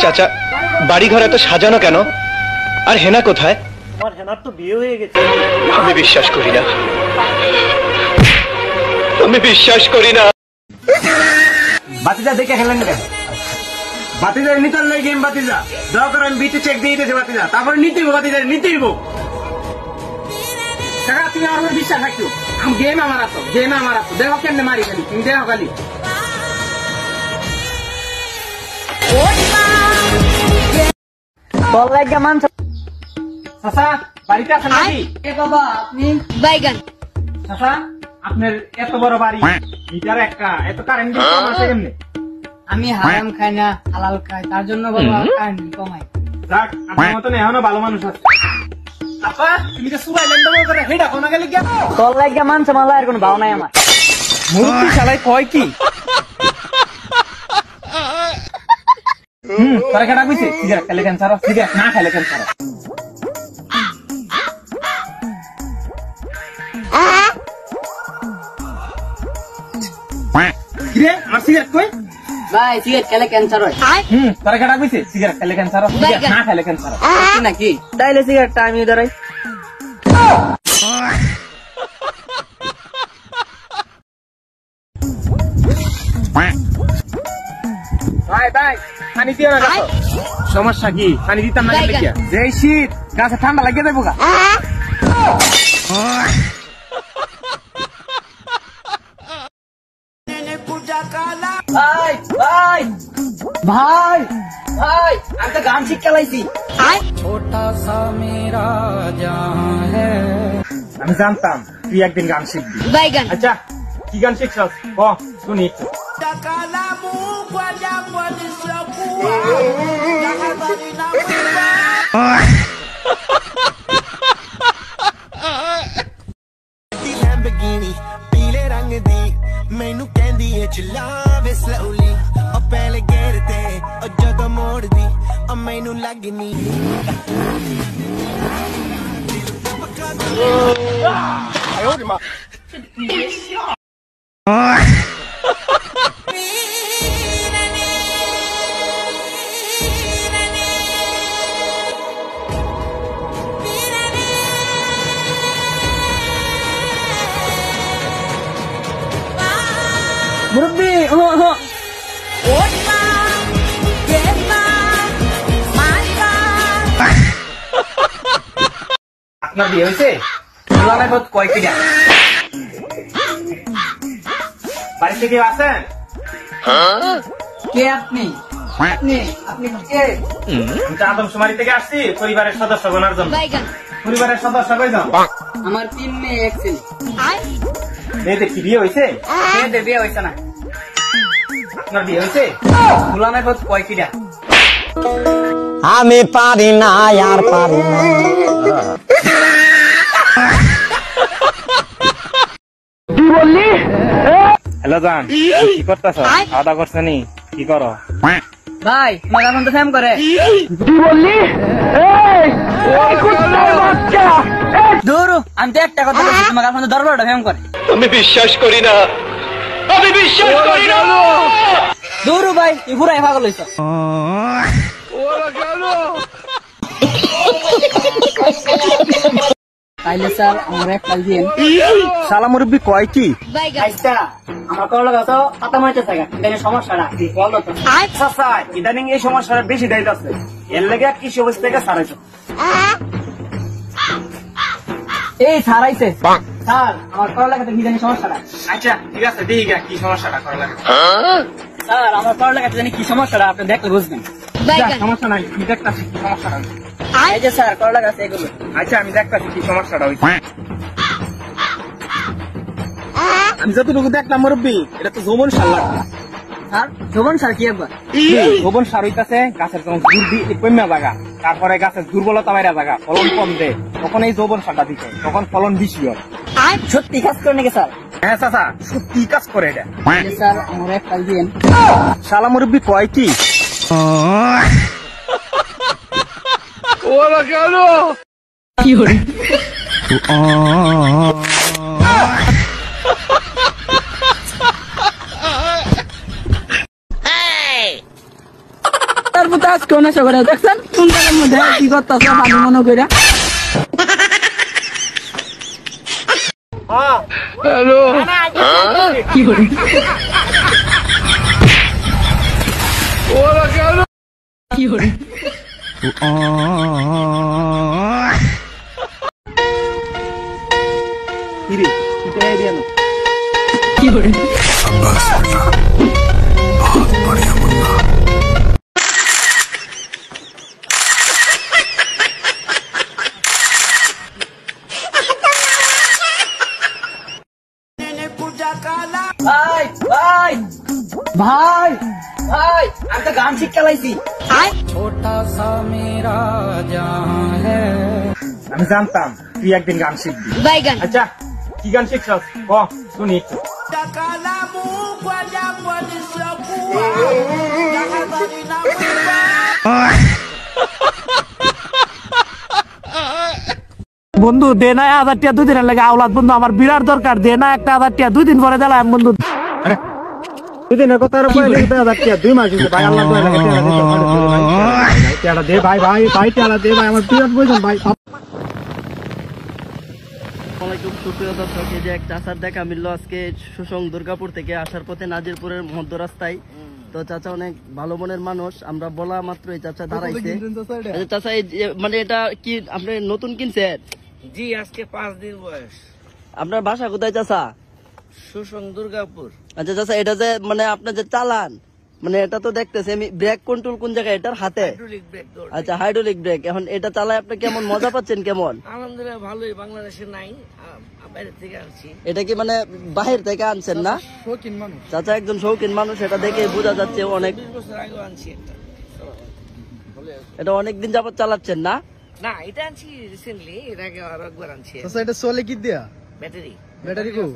[SPEAKER 5] চাচা বাড়ি ঘর এত সাজানো কেন আর হেনা কোথায়
[SPEAKER 6] আমার হেনার তো বিয়ে হয়ে গেছে
[SPEAKER 5] আমি বিশ্বাস করি না
[SPEAKER 2] বাতিজা দেখে খেলেন কেন বাতিজা নিতে লই গেম বাতিজা দয়া করে আমি বিটে চেক দিয়ে দিয়েছি বাতিজা তারপর নিতেইব বাতিজা নিতেইব কাকা তুমি আমার বিশ্বাস রাখিও আমি গেম আমার আতো দেখো কেমনে মারি খালি তুমি দেখো খালি
[SPEAKER 1] বল লাগা মান
[SPEAKER 2] চাচা বাড়িতে আছেন নাকি
[SPEAKER 1] বাবা আপনি
[SPEAKER 3] বাইগান
[SPEAKER 2] চাচা আপনার এত বড় বাড়ি মিটার একটা এত কারেন্ট বিল কম আসে কেমনে
[SPEAKER 1] আমি হারাম খাই না হালাল খাই তার জন্য বাবা কারেন্ট কমাই
[SPEAKER 2] যাক আপনার মতন এখনো ভালো মানুষ আছে আপা তুমি তো সুবাই লেন্ডো করে হেডা কোন গেলে গিয়া
[SPEAKER 1] তোর লাগা মান মালা আর কোনো ভাও নাই আমার
[SPEAKER 2] মুরুতি শালাই কয় কি তারা কেডা কইছে সিগারেট খেলে ক্যান্সার সিগারেট না খেলে ক্যান্সার কিরে আমার সিগারেট কই
[SPEAKER 1] ভাই সিগারেট খেলে ক্যান্সার হয়
[SPEAKER 2] তারা কেডা কইছে সিগারেট খেলে ক্যান্সার সিগারেট না খেলে ক্যান্সার
[SPEAKER 1] নাকি তাইলে সিগারেটটা আমি ধরাই
[SPEAKER 2] ভাই ভাই পানি দিও না দেখো সমস্যা কি পানি দিতাম না কেন দেখিয়া যে শীত গাছে ঠান্ডা লাগিয়ে দেবো গা
[SPEAKER 1] ভাই ভাই ভাই ভাই আমি তো গান শিখ খেলাইছি
[SPEAKER 2] আমি জানতাম তুই একদিন গান শিখবি
[SPEAKER 3] বাইগান
[SPEAKER 2] আচ্ছা কি গান শিখছস ক শুনি একটু
[SPEAKER 4] Lamborghini पीले रंग दी मैनू कहंदी ए चलावे slowly ओ पहले गेर ते ओ जगह मोड़ दी ओ मैनू लगनी
[SPEAKER 1] মুরব্বি
[SPEAKER 2] আপনার বিয়ে হয়েছে কয়েকটা বাড়িতে কেউ আছেন?
[SPEAKER 1] কে আপনি? আপনি কে?
[SPEAKER 2] আমি তো আদমশুমারি থেকে আসছি পরিবারের সদস্য গোনার জন্য। পরিবারের সদস্য কয়জন?
[SPEAKER 1] আমার 3 মেয়ে 1 ছেলে।
[SPEAKER 2] মেয়েদের কি বিয়ে হয়েছে?
[SPEAKER 1] মেয়েদের বিয়ে হয়েছে না।
[SPEAKER 2] আপনার বিয়ে হয়েছে?
[SPEAKER 1] গোলামের পথ কয়টা?
[SPEAKER 8] আমি পারি না আর পারি না।
[SPEAKER 2] হ্যালো জান, কি করতেছ? খাওয়া দাওয়া করছো নি? কি করো?
[SPEAKER 1] ভাই আমার এখন তো ফেম করে। দূর আমি তো একটা কথা বলছি, তোমার এখন তো দরবারটা ফেম করে।
[SPEAKER 5] আমি বিশ্বাস করি না, আমি বিশ্বাস করি না।
[SPEAKER 1] দূর ভাই তুই পুরাই পাগল হইছ। তাইলে স্যার আমার এক কাল দিন।
[SPEAKER 2] শালা মুরব্বি কয় কি?
[SPEAKER 1] আচ্ছা আমার করলো কত পাতা মাইতে থাকা এখানে সমস্যাটা বল তো।
[SPEAKER 2] আচ্ছা স্যার, ইদানিং এই সমস্যাটা বেশি দায়িত্ব আছে, এর লেগে কৃষি অবস্থা থেকে ছাড়াইছো।
[SPEAKER 1] এই ছাড়াইছে স্যার আমার করলো কত কি জানি সমস্যাটা।
[SPEAKER 2] আচ্ছা ঠিক আছে, দেখি কি সমস্যাটা করা লাগে।
[SPEAKER 1] স্যার আমার করলো কত জানি কি সমস্যাটা আপনি দেখলে বুঝবেন।
[SPEAKER 2] সমস্যা নাই, আমি দেখতাছি কি সমস্যাটা হইছে।
[SPEAKER 1] এই যে স্যার করলো কত এগুলো।
[SPEAKER 2] আচ্ছা আমি দেখতাছি কি সমস্যাটা হইছে। আমি যতটুকু দেখলাম মুরব্বি, এটা তো যৌবন সার লাগবে।
[SPEAKER 1] স্যার যৌবন স্যার কি একবার
[SPEAKER 2] যৌবন সার হইতাছে গাছের যখন কমা জায়গা, তারপরে গাছের দুর্বলতা মাইরা জায়গা, ফলন কম দেয়, তখন এই যৌবন সারটা দিতে, তখন ফলন বেশি হয়।
[SPEAKER 1] সত্যি কাজ করে নাকি স্যার?
[SPEAKER 2] হ্যাঁ চাচা, সত্যি কাজ করে এটা।
[SPEAKER 1] স্যার আমার এক কাল দিন।
[SPEAKER 2] শালা মুরব্বি কয় কি?
[SPEAKER 1] তার মতো আজকে নেশা করে দেখছেন কোন জায়গার মধ্যে কি করতেছে পানি মনে করে। কি করে কি করে কি করে ভাই ভাই ভাই ভাই আমি তো গান শিখতে লাইছি।
[SPEAKER 2] আমি জানতাম তুই একদিন গান শিখবি। আচ্ছা কি গান শিখছস ক শুনি একটু।
[SPEAKER 6] বন্ধু দে না 1000 টাকা 2 দিনের লাগে আওলাদ বন্ধু আমার বিরাট দরকার, দে না একটা 1000 টাকা 2 দিন পরে দিলাম বন্ধু।
[SPEAKER 2] দুদিনের কথা আর কইলে 1000 টাকা 2 মাস হইছে ভাই, আল্লাহ দয়া লাগে টাকা দে ভাই, ভাই ভাই টাকা দে ভাই, আমার বিরাট প্রয়োজন ভাই।
[SPEAKER 7] আসসালামাইকুম সুপ্রিয় দর্শক, এই যে এক চাচার দেখা মিললো আজকে সুসং দুর্গাপুর থেকে আসার পথে নাজিরপুরের মধ্য রাস্তায়। তো চাচা অনেক ভালো মনের মানুষ, আমরা বলা মাত্র এই চাচা দাঁড়াইছে। চাচা এই মানে এটা কি আপনি নতুন কিনছেন?
[SPEAKER 6] জি আজকে 5 দিন বয়স।
[SPEAKER 7] আপনার বাসা কোথায় চাচা?
[SPEAKER 6] সুসং দুর্গাপুর।
[SPEAKER 7] আচ্ছা চাচা এটা যে মানে আপনি যে চালান, মানে এটা তো দেখতেছি আমি ব্রেক কন্ট্রোল কোন জায়গায় এটার হাতে? আচ্ছা হাইড্রোলিক ব্রেক। এখন এটা চালায় আপনি কেমন মজা পাচ্ছেন কেমন?
[SPEAKER 6] আলহামদুলিল্লাহ ভালোই, বাংলাদেশে নাই, বাইরে থেকে আনছি।
[SPEAKER 7] এটা কি মানে বাহির থেকে আনছেন না?
[SPEAKER 6] শৌখিন মানুষ,
[SPEAKER 7] চাচা একজন শৌখিন মানুষ, এটা দেখে বোঝা যাচ্ছে অনেক
[SPEAKER 6] 20 বছর আগে আনছি এটা।
[SPEAKER 7] এটা অনেকদিন যাবত চালাচ্ছেন না?
[SPEAKER 6] না এটা আনছি রিসেন্টলি, এর আগে আর একবার আনছি।
[SPEAKER 9] এটা চলে কি দিয়া?
[SPEAKER 6] ব্যাটারি।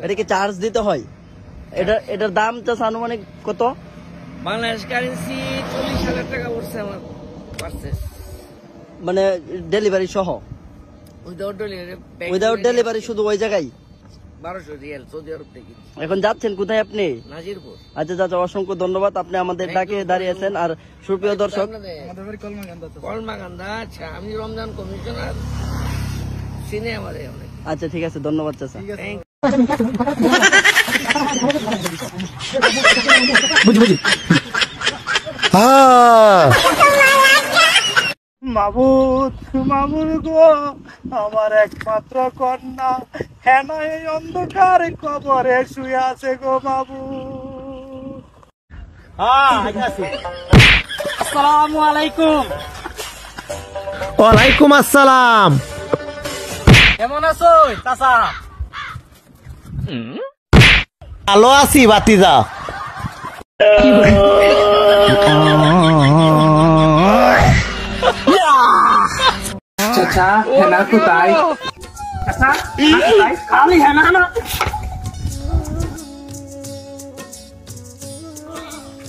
[SPEAKER 7] এটা কি চার্জ দিতে হয়? এটার দাম চাচা আনুমানিক কত?
[SPEAKER 1] বাংলাদেশ কারেন্সি 40,000 টাকা পড়ছে আমার পারচেজ,
[SPEAKER 7] মানে ডেলিভারি সহ? উইদাউট ডেলিভারি শুধু ওই জায়গায়
[SPEAKER 1] 1200 রিয়াল সৌদি আরব থেকে।
[SPEAKER 7] এখন যাচ্ছেন কোথায় আপনি?
[SPEAKER 1] নাজিরপুর।
[SPEAKER 7] আচ্ছা চাচা, অসংখ্য ধন্যবাদ, আপনি আমাদের ডাকে দাঁড়িয়েছেন। আর সুপ্রিয় দর্শক,
[SPEAKER 1] কলমাকান্দা। আচ্ছা, আমি রমজান কমিশনার, চিনে আমাদের অনেক।
[SPEAKER 7] আচ্ছা ঠিক আছে, ধন্যবাদ চাচা।
[SPEAKER 6] মাবুদ মাবুদ গো, আমার একমাত্র কন্যা হেনা এই অন্ধকার কবরে শুয়ে আছে গো মাবুদ। আসসালামু আলাইকুম। ওয়ালাইকুম আসসালাম। কেমন আছো চাচা? ভালো আছি বাতিজা।
[SPEAKER 2] চাচা হেনা কোথায়? চাচা খালি হেনা না।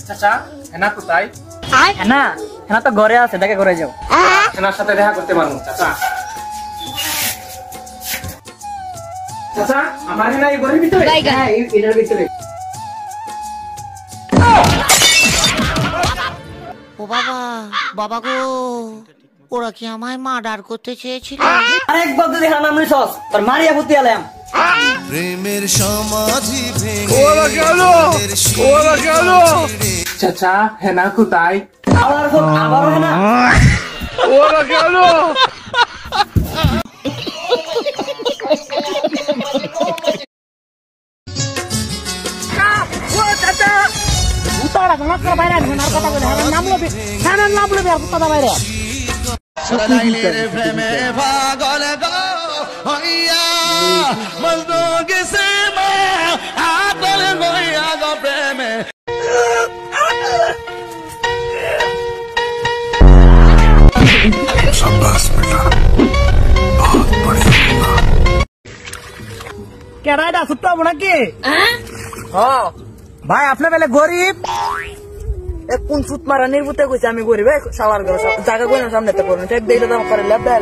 [SPEAKER 2] চাচা হেনা কোথায়?
[SPEAKER 1] হেনা তো ঘরে আছে, দেখে ঘরে যাও।
[SPEAKER 2] হেনার সাথে দেখা করতে পারবো চাচা। চাচা আমার হেনা এই ঘরের ভিতরে? হ্যাঁ, এটার ভিতরে।
[SPEAKER 3] ও বাবা, বাবা গো, ওরা কি আমায় মার্ডার করতে চেয়েছিল?
[SPEAKER 1] আরেকবার যদি হেনা নাম নিছস তোর মারিয়া পুতি আলাম।
[SPEAKER 4] প্রেমের সমাধি
[SPEAKER 6] ওরা গেল, ওরা গেল।
[SPEAKER 2] চাচা হেনা কোথায়?
[SPEAKER 1] আবারও হেনা।
[SPEAKER 6] ওরা গেল।
[SPEAKER 4] প্রেমে পাগল গো হইয়া মজনু গেছে মা আদল হইয়া গো প্রেমে।
[SPEAKER 6] কেডাইটা ছুট্ট হবো নাকি? ভাই আপনার বেলে গরিব।
[SPEAKER 1] কোন সুত মারা নির্বুতে কইছে আমি গরিব? শালার ঘর জায়গা কই না সামনে তো করুন, চেক দিলে তো করে ল্যাব দেয়।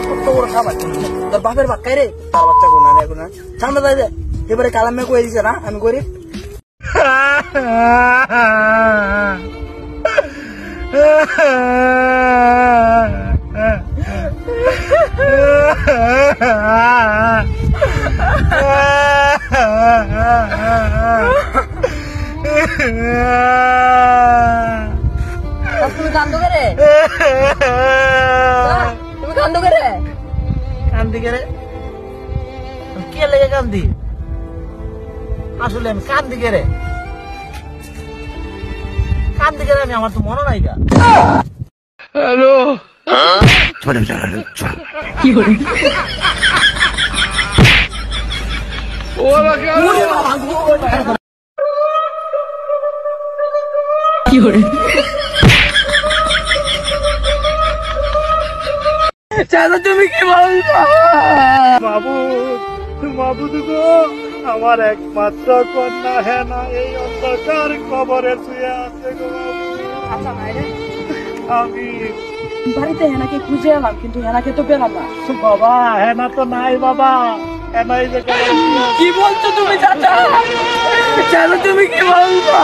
[SPEAKER 1] কত বড় খাবার তোর বাপের বাক্কাই রে, তার বাচ্চা কোন না এখন সামনে যাই দে। এবারে কালামে কই দিছে না আমি গরিব। তুমি কান্দো করে? তুমি কান্দো করে?
[SPEAKER 6] কান্দি কে রে? কে লেগে কান্দি? আসলে আমি কান্দি কে রে? কান্দি কে রে? আমি আমার তো মনে নাই গা। হ্যালো কি হলো? ওরা গেল। কি হলো?
[SPEAKER 1] চাচা তুমি কি বলছো?
[SPEAKER 6] মাবুদ মাবুদ গো, আমার একমাত্র কন্যা হেনা এই অন্ধকার কবরে শুয়ে আছে গো মাবুদ। আমি
[SPEAKER 1] বাড়িতে হেনাকে খুঁজে এলাম, কিন্তু হেনাকে তো পেলাম না।
[SPEAKER 6] বাবা হেনা তো নাই বাবা, হেনাই যে
[SPEAKER 1] কি বলছো তুমি চাচা? চাচা তুমি কি বলছো?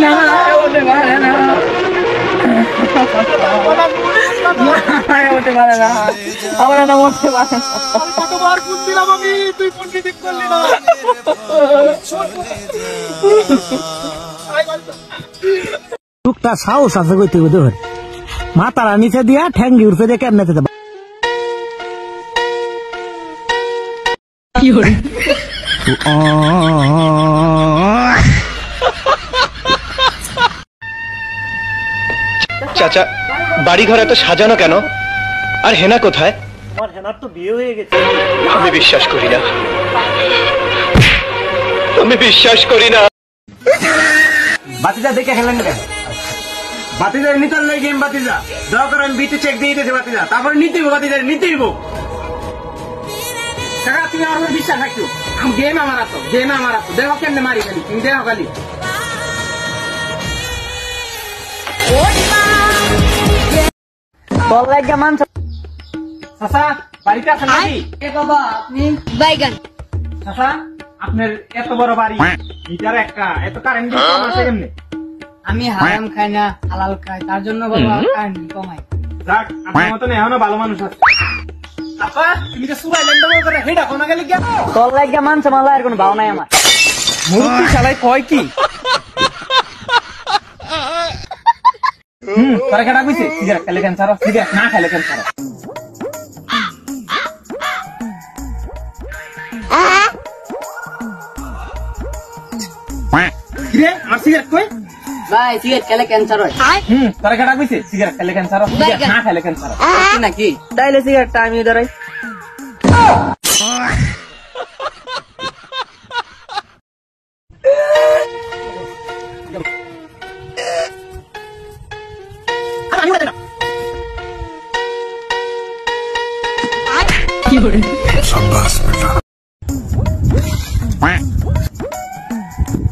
[SPEAKER 1] না ওটা পারে না, ওটা পারে না, আমার না মরতে পারে না।
[SPEAKER 6] কতবার ফোন দিলাম আমি, তুই ফোন রিসিভ করলি না। টুকটা সাহস আছে কইতে ধর, মাথারা নিচে দিয়া ঠ্যাঙ্গি উঠে দিয়ে কেমনে যেতে
[SPEAKER 5] চাচা বাড়ি ঘর এত সাজানো কেন? আর হেনা কোথায়?
[SPEAKER 6] আমার হেনার তো বিয়ে হয়ে গেছে।
[SPEAKER 5] আমি বিশ্বাস করি না, আমি বিশ্বাস করি না।
[SPEAKER 2] বাতিজা দেখে খেলেন কেন? বাতিজা নিতার লই গেম বাতিজা দয়া করে আমি বিটে চেক দিয়ে দিতেছি বাতিজা, তারপরে নিতেইব বাতিজা নিতেইব। কাকা তুমি আমার উপর বিশ্বাস রাখছো আমি গেম আমার আছো দেখো কেমনে মারি খালি তুমি দেখো খালি
[SPEAKER 1] তোর লাগে মান
[SPEAKER 2] চাচা বাড়িতে আছেন নাকি
[SPEAKER 1] এ বাবা আপনি
[SPEAKER 3] বাইগান
[SPEAKER 2] চাচা আপনার এত বড় বাড়ি মিটার একটা এত কারেন্ট বিল কম আছে কেমনে
[SPEAKER 1] আমি হারাম খাই না হালাল খাই তার জন্য বাবা কারেন্ট কমাই
[SPEAKER 2] যাক আপনার মতন এখনো ভালো মানুষ আছে চাচা তুমি যে সুবাই লেন্ডার করে হেডা কোনা গেলি কেন
[SPEAKER 1] তোর লাগে মানছে মালা আর কোনো ভাও নাই আমার
[SPEAKER 2] মুরব্বি শালাই কয় কি তোরা কেডা কইছে সিগারেট খেলে ক্যান্সার সিগারেট না খেলে ক্যান্সার কিরে আমার সিগারেট কই
[SPEAKER 1] ভাই সিগারেট খেলে ক্যান্সার হয়
[SPEAKER 2] তোরা কেডা কইছে সিগারেট খেলে ক্যান্সার সিগারেট না খেলে ক্যান্সার
[SPEAKER 1] নাকি তাইলে সিগারেটটা আমি ধরাই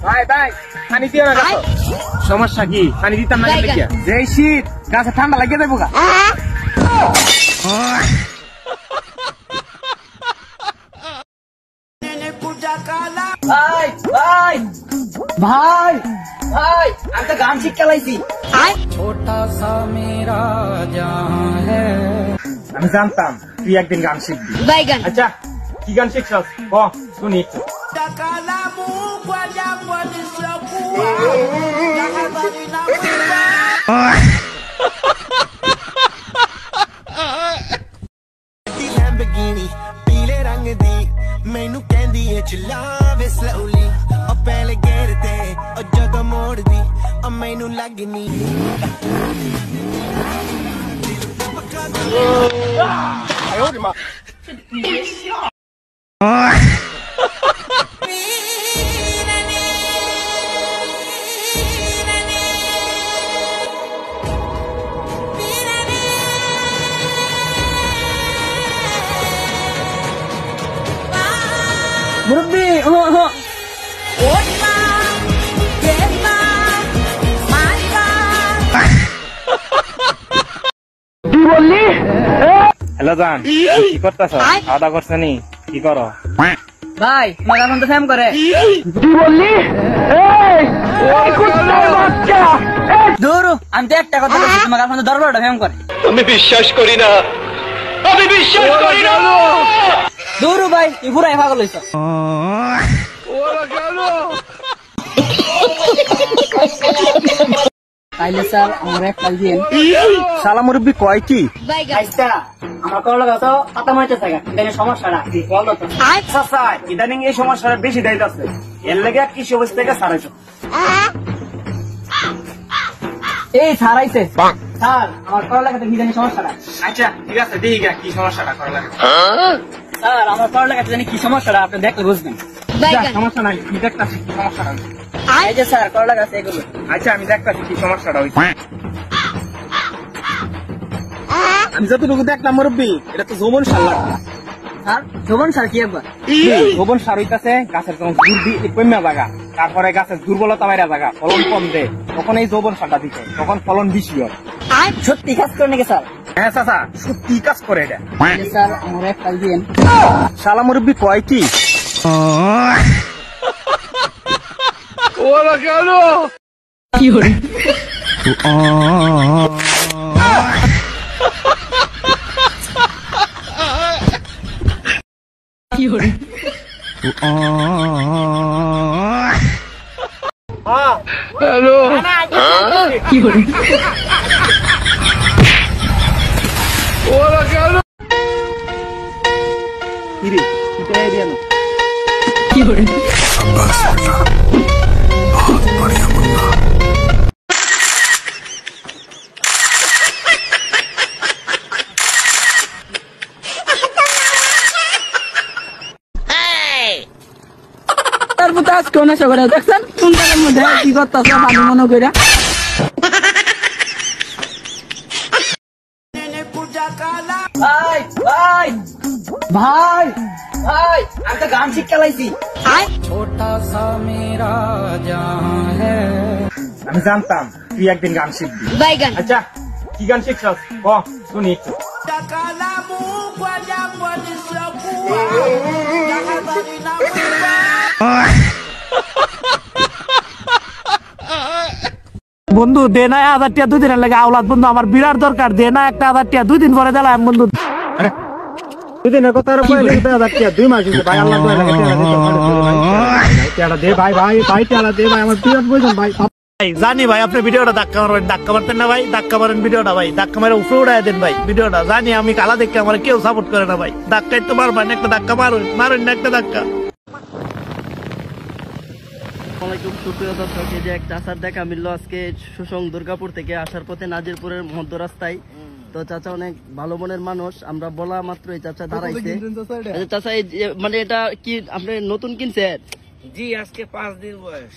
[SPEAKER 2] ভাই ভাই পানি দিও না গাছ সমস্যা কি পানি দিতাম না দেখিয়া যে শীত গাছে ঠান্ডা লাগিয়ে দেবো গা
[SPEAKER 1] ভাই ভাই ভাই ভাই আমি তো গান শিক্ষা লাইছি
[SPEAKER 2] আমি জানতাম তুই একদিন গান শিখবি
[SPEAKER 3] বাইগান
[SPEAKER 2] আচ্ছা কি গান শিখছস ক শুনি একটু
[SPEAKER 4] Lamborghini पीले रंग दी मैनू कहंदी ए चलावे slowly ओ पहले गेर ते ओ जदों मोड़ दी ओ मैनू लगनी
[SPEAKER 1] মুরব্বি
[SPEAKER 2] হ্যালো জান কি করতেছ খাওয়া দাওয়া করছো নি কি করো
[SPEAKER 1] ভাই তোমার এখন তো ফ্যাম করে দূরু আমি তো একটা কথা বলছি তোমার এখন তো দরবারটা ফ্যাম করে
[SPEAKER 5] আমি বিশ্বাস করি না
[SPEAKER 1] দূরু ভাই তুই পুরাই পাগল হইছ তাইলে স্যার আমার এক কাল দিন
[SPEAKER 2] শালা মুরব্বি কয় কি
[SPEAKER 3] বাইগান
[SPEAKER 1] আইসা আমার করলো কত পাতা মারতে থাকা এটা সমস্যাটা বলো তো
[SPEAKER 2] চাচা ইদানিং এই সমস্যাটা বেশি দায়িত্ব এর লেগে কৃষি অফিস থেকে সারাইছো
[SPEAKER 1] এই ছাড়াইছে স্যার আমার পড়ালেখাতে কি জানি সমস্যাটা
[SPEAKER 2] আচ্ছা ঠিক আছে দেখি কি সমস্যাটা করা লাগে
[SPEAKER 1] স্যার আমার পড়ালেখাতে জানি কি সমস্যাটা আপনি দেখলে বুঝবেন
[SPEAKER 3] বাইগান
[SPEAKER 2] সমস্যা নাই আমি দেখতাছি কি সমস্যাটা হইছে।
[SPEAKER 1] এই যে স্যার পড়ালেখা আছে এগুলো
[SPEAKER 2] আচ্ছা আমি দেখতাছি কি সমস্যাটা হইছে আমি যতটুকু দেখলাম মুরব্বি এটা তো যৌবন সার লাগবে
[SPEAKER 1] স্যার যৌবন স্যার কি একবার
[SPEAKER 2] যৌবন সার হইতাছে গাছের যখন কমা জায়গা তারপরে গাছের দুর্বলতা বাইরা জায়গা ফলন কম দেয় তখন এই যৌবন সারটা দিতে তখন ফলন বেশি হয়
[SPEAKER 1] সত্যি কাজ করে নাকি স্যার
[SPEAKER 2] হ্যাঁ চাচা সত্যি কাজ করে এটা
[SPEAKER 1] স্যার আমার এক কাল দিন
[SPEAKER 2] শালা মুরব্বি কয় কি
[SPEAKER 1] তার মতো আজকে নেশা করে দেখছেন সুন্দরের মধ্যে কি করতেছে পানি মনে করে ভাই ভাই ভাই ভাই ভাই আমি তো গান শিক্ষা লাইছি।
[SPEAKER 2] আমি জানতাম তুই একদিন গান শিখবি। আচ্ছা কি গান শিখছস ক শুনি একটু।
[SPEAKER 6] বন্ধু দে না 1000 টাকা 2 দিনের লাগে আওলাদ বন্ধু আমার বিরাট দরকার দে না একটা 1000 টাকা 2 দিন পরে দিলাম বন্ধু।
[SPEAKER 2] তুই দিনের কথা আর কইলি 1000 টাকা 2 মাস হইছে ভাই আল্লাহ দয়া লাগে টাকা দে ভাই ভাই টাকা দে ভাই আমার বিরাট প্রয়োজন ভাই।
[SPEAKER 6] ভাই জানি ভাই আপনি ভিডিওটা ধাক্কা মারবেন, ধাক্কা মারতেন না ভাই, ধাক্কা মারেন ভিডিওটা ভাই, ধাক্কা মারে উপরে উড়াই দেন ভাই ভিডিওটা। জানি আমি কালা দেখে আমার কেউ সাপোর্ট করে না ভাই, ধাক্কাই তো মারবেন, একটা ধাক্কা মারুন না একটা ধাক্কা।
[SPEAKER 7] আসসালামাইকুম সুপ্রিয় দর্শক, এই যে এক চাচার দেখা মিলল আজকে সুসং দুর্গাপুর থেকে আসার পথে নাজিরপুরের মধ্য রাস্তায়। তো চাচা অনেক ভালো মনের মানুষ, আমরা বলা মাত্র এই চাচা দাঁড়াইছে। চাচা এই মানে এটা কি আপনি নতুন কিনছেন?
[SPEAKER 1] জি আজকে 5 দিন বয়স।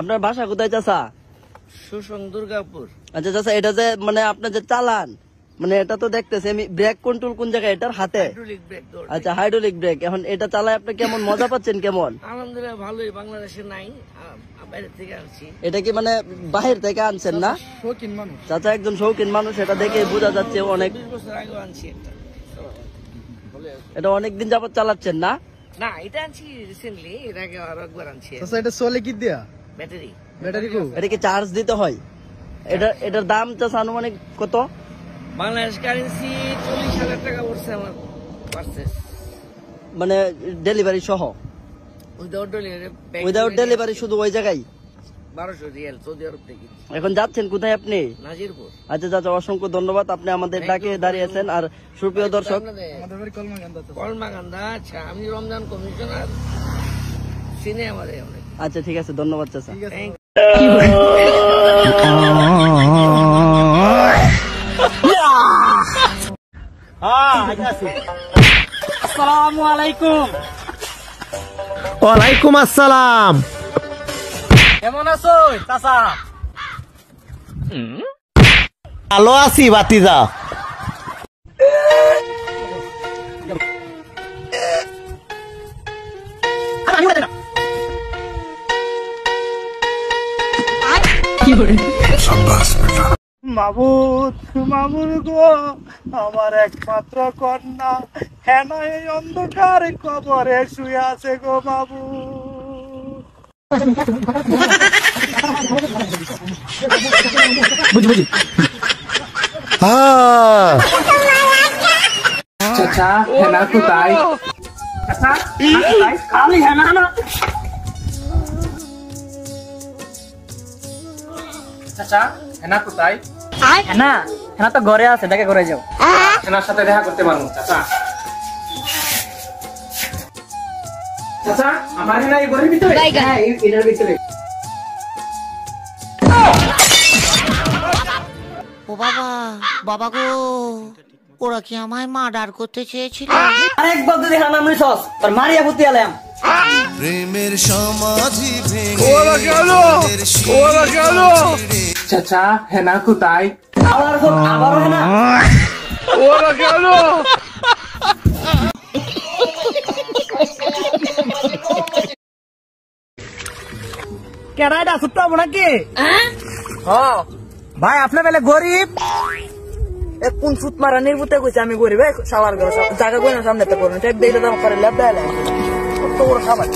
[SPEAKER 7] আপনার বাসা কোথায় চাচা?
[SPEAKER 1] সুসং দুর্গাপুর।
[SPEAKER 7] আচ্ছা চাচা এটা যে মানে আপনি যে চালান মানে এটা তো দেখতেছি আমি ব্রেক কন্ট্রোল কোন জায়গায় এটার হাতে? আচ্ছা হাইড্রোলিক ব্রেক। এখন এটা চালায় আপনি কেমন মজা পাচ্ছেন কেমন?
[SPEAKER 1] আলহামদুলিল্লাহ ভালোই, বাংলাদেশে নাই, বাইরে থেকে আনছি।
[SPEAKER 7] এটা কি মানে বাহির থেকে আনছেন না?
[SPEAKER 1] শৌখিন মানুষ
[SPEAKER 7] চাচা একজন শৌখিন মানুষ, এটা দেখে বোঝা যাচ্ছে অনেক
[SPEAKER 1] 20 বছর আগে আনছি এটা।
[SPEAKER 7] এটা অনেকদিন যাবত চালাচ্ছেন না?
[SPEAKER 1] না এটা আনছি রিসেন্টলি, এর আগে আর একবার আনছি।
[SPEAKER 9] আচ্ছা এটা চলে কি দিয়া?
[SPEAKER 1] ব্যাটারি
[SPEAKER 9] কো
[SPEAKER 7] এটা কি চার্জ দিতে হয়? এটার দাম চাচা আনুমানিক কত?
[SPEAKER 1] বাংলাদেশ কারেন্সি 40,000 টাকা পড়ছে আমার পারচেজ,
[SPEAKER 7] মানে ডেলিভারি সহ? উইদাউট ডেলিভারি শুধু ওই জায়গায়
[SPEAKER 1] 1200 রিয়াল সৌদি আরব থেকে।
[SPEAKER 7] এখন যাচ্ছেন কোথায় আপনি?
[SPEAKER 1] নাজিরপুর।
[SPEAKER 7] আচ্ছা চাচা অসংখ্য ধন্যবাদ, আপনি আমাদের ডাকে দাঁড়িয়েছেন। আর সুপ্রিয় দর্শক
[SPEAKER 9] আমাদের বাড়ি কলমাকান্দা।
[SPEAKER 1] কলমাকান্দা। আচ্ছা আমি রমজান কমিশনার, চিনে আমাদের অনেক।
[SPEAKER 7] আচ্ছা ঠিক আছে, ধন্যবাদ চাচা।
[SPEAKER 1] আসসালামু আলাইকুম।
[SPEAKER 6] ওয়ালাইকুম আসসালাম।
[SPEAKER 1] কেমন আছো চাচা?
[SPEAKER 6] ভালো আছি বাতিজা। মাবুদ মাবুদ গো আমার একমাত্র কন্যা হেন এই অন্ধকার কবরে শুয়ে আছে গো মাবুদ। বুঝি
[SPEAKER 2] চাচা হেনা কোথায়? চাচা
[SPEAKER 1] খালি হ্যাঁ না
[SPEAKER 2] চাচা হেনা কোথায়?
[SPEAKER 1] না হ্যাঁ তো ঘরে আছে, দেখে ঘরে যাও।
[SPEAKER 2] হেনার সাথে দেখা করতে পারবো চাচা। চাচা আমার হেনা এই ঘরের ভিতরে? হ্যাঁ এটার ভিতরে।
[SPEAKER 3] ও বাবা গো, ওরা কি আমায় মার্ডার করতে চেয়েছিল?
[SPEAKER 1] আরেকবার যদি হানা আমি সস আর মারিয়া ভূতি আলাম।
[SPEAKER 4] প্রেমের সমাধি ভেঙে
[SPEAKER 6] ওরা গেল
[SPEAKER 2] চাচা হেনা কোথায়?
[SPEAKER 1] আবারও হ্যাঁ না
[SPEAKER 6] ওরা গেল। কেডাইটা ছুট্ট হবো নাকি?
[SPEAKER 1] ভাই আপনার বেলা গরিব কোন সুত মারা নির্বুতে কইছে আমি গরিব। সালার ঘর জায়গা কই না সামনে করুন চেক দিলে তো করে ল্যাব দেয় কত বড় খাবার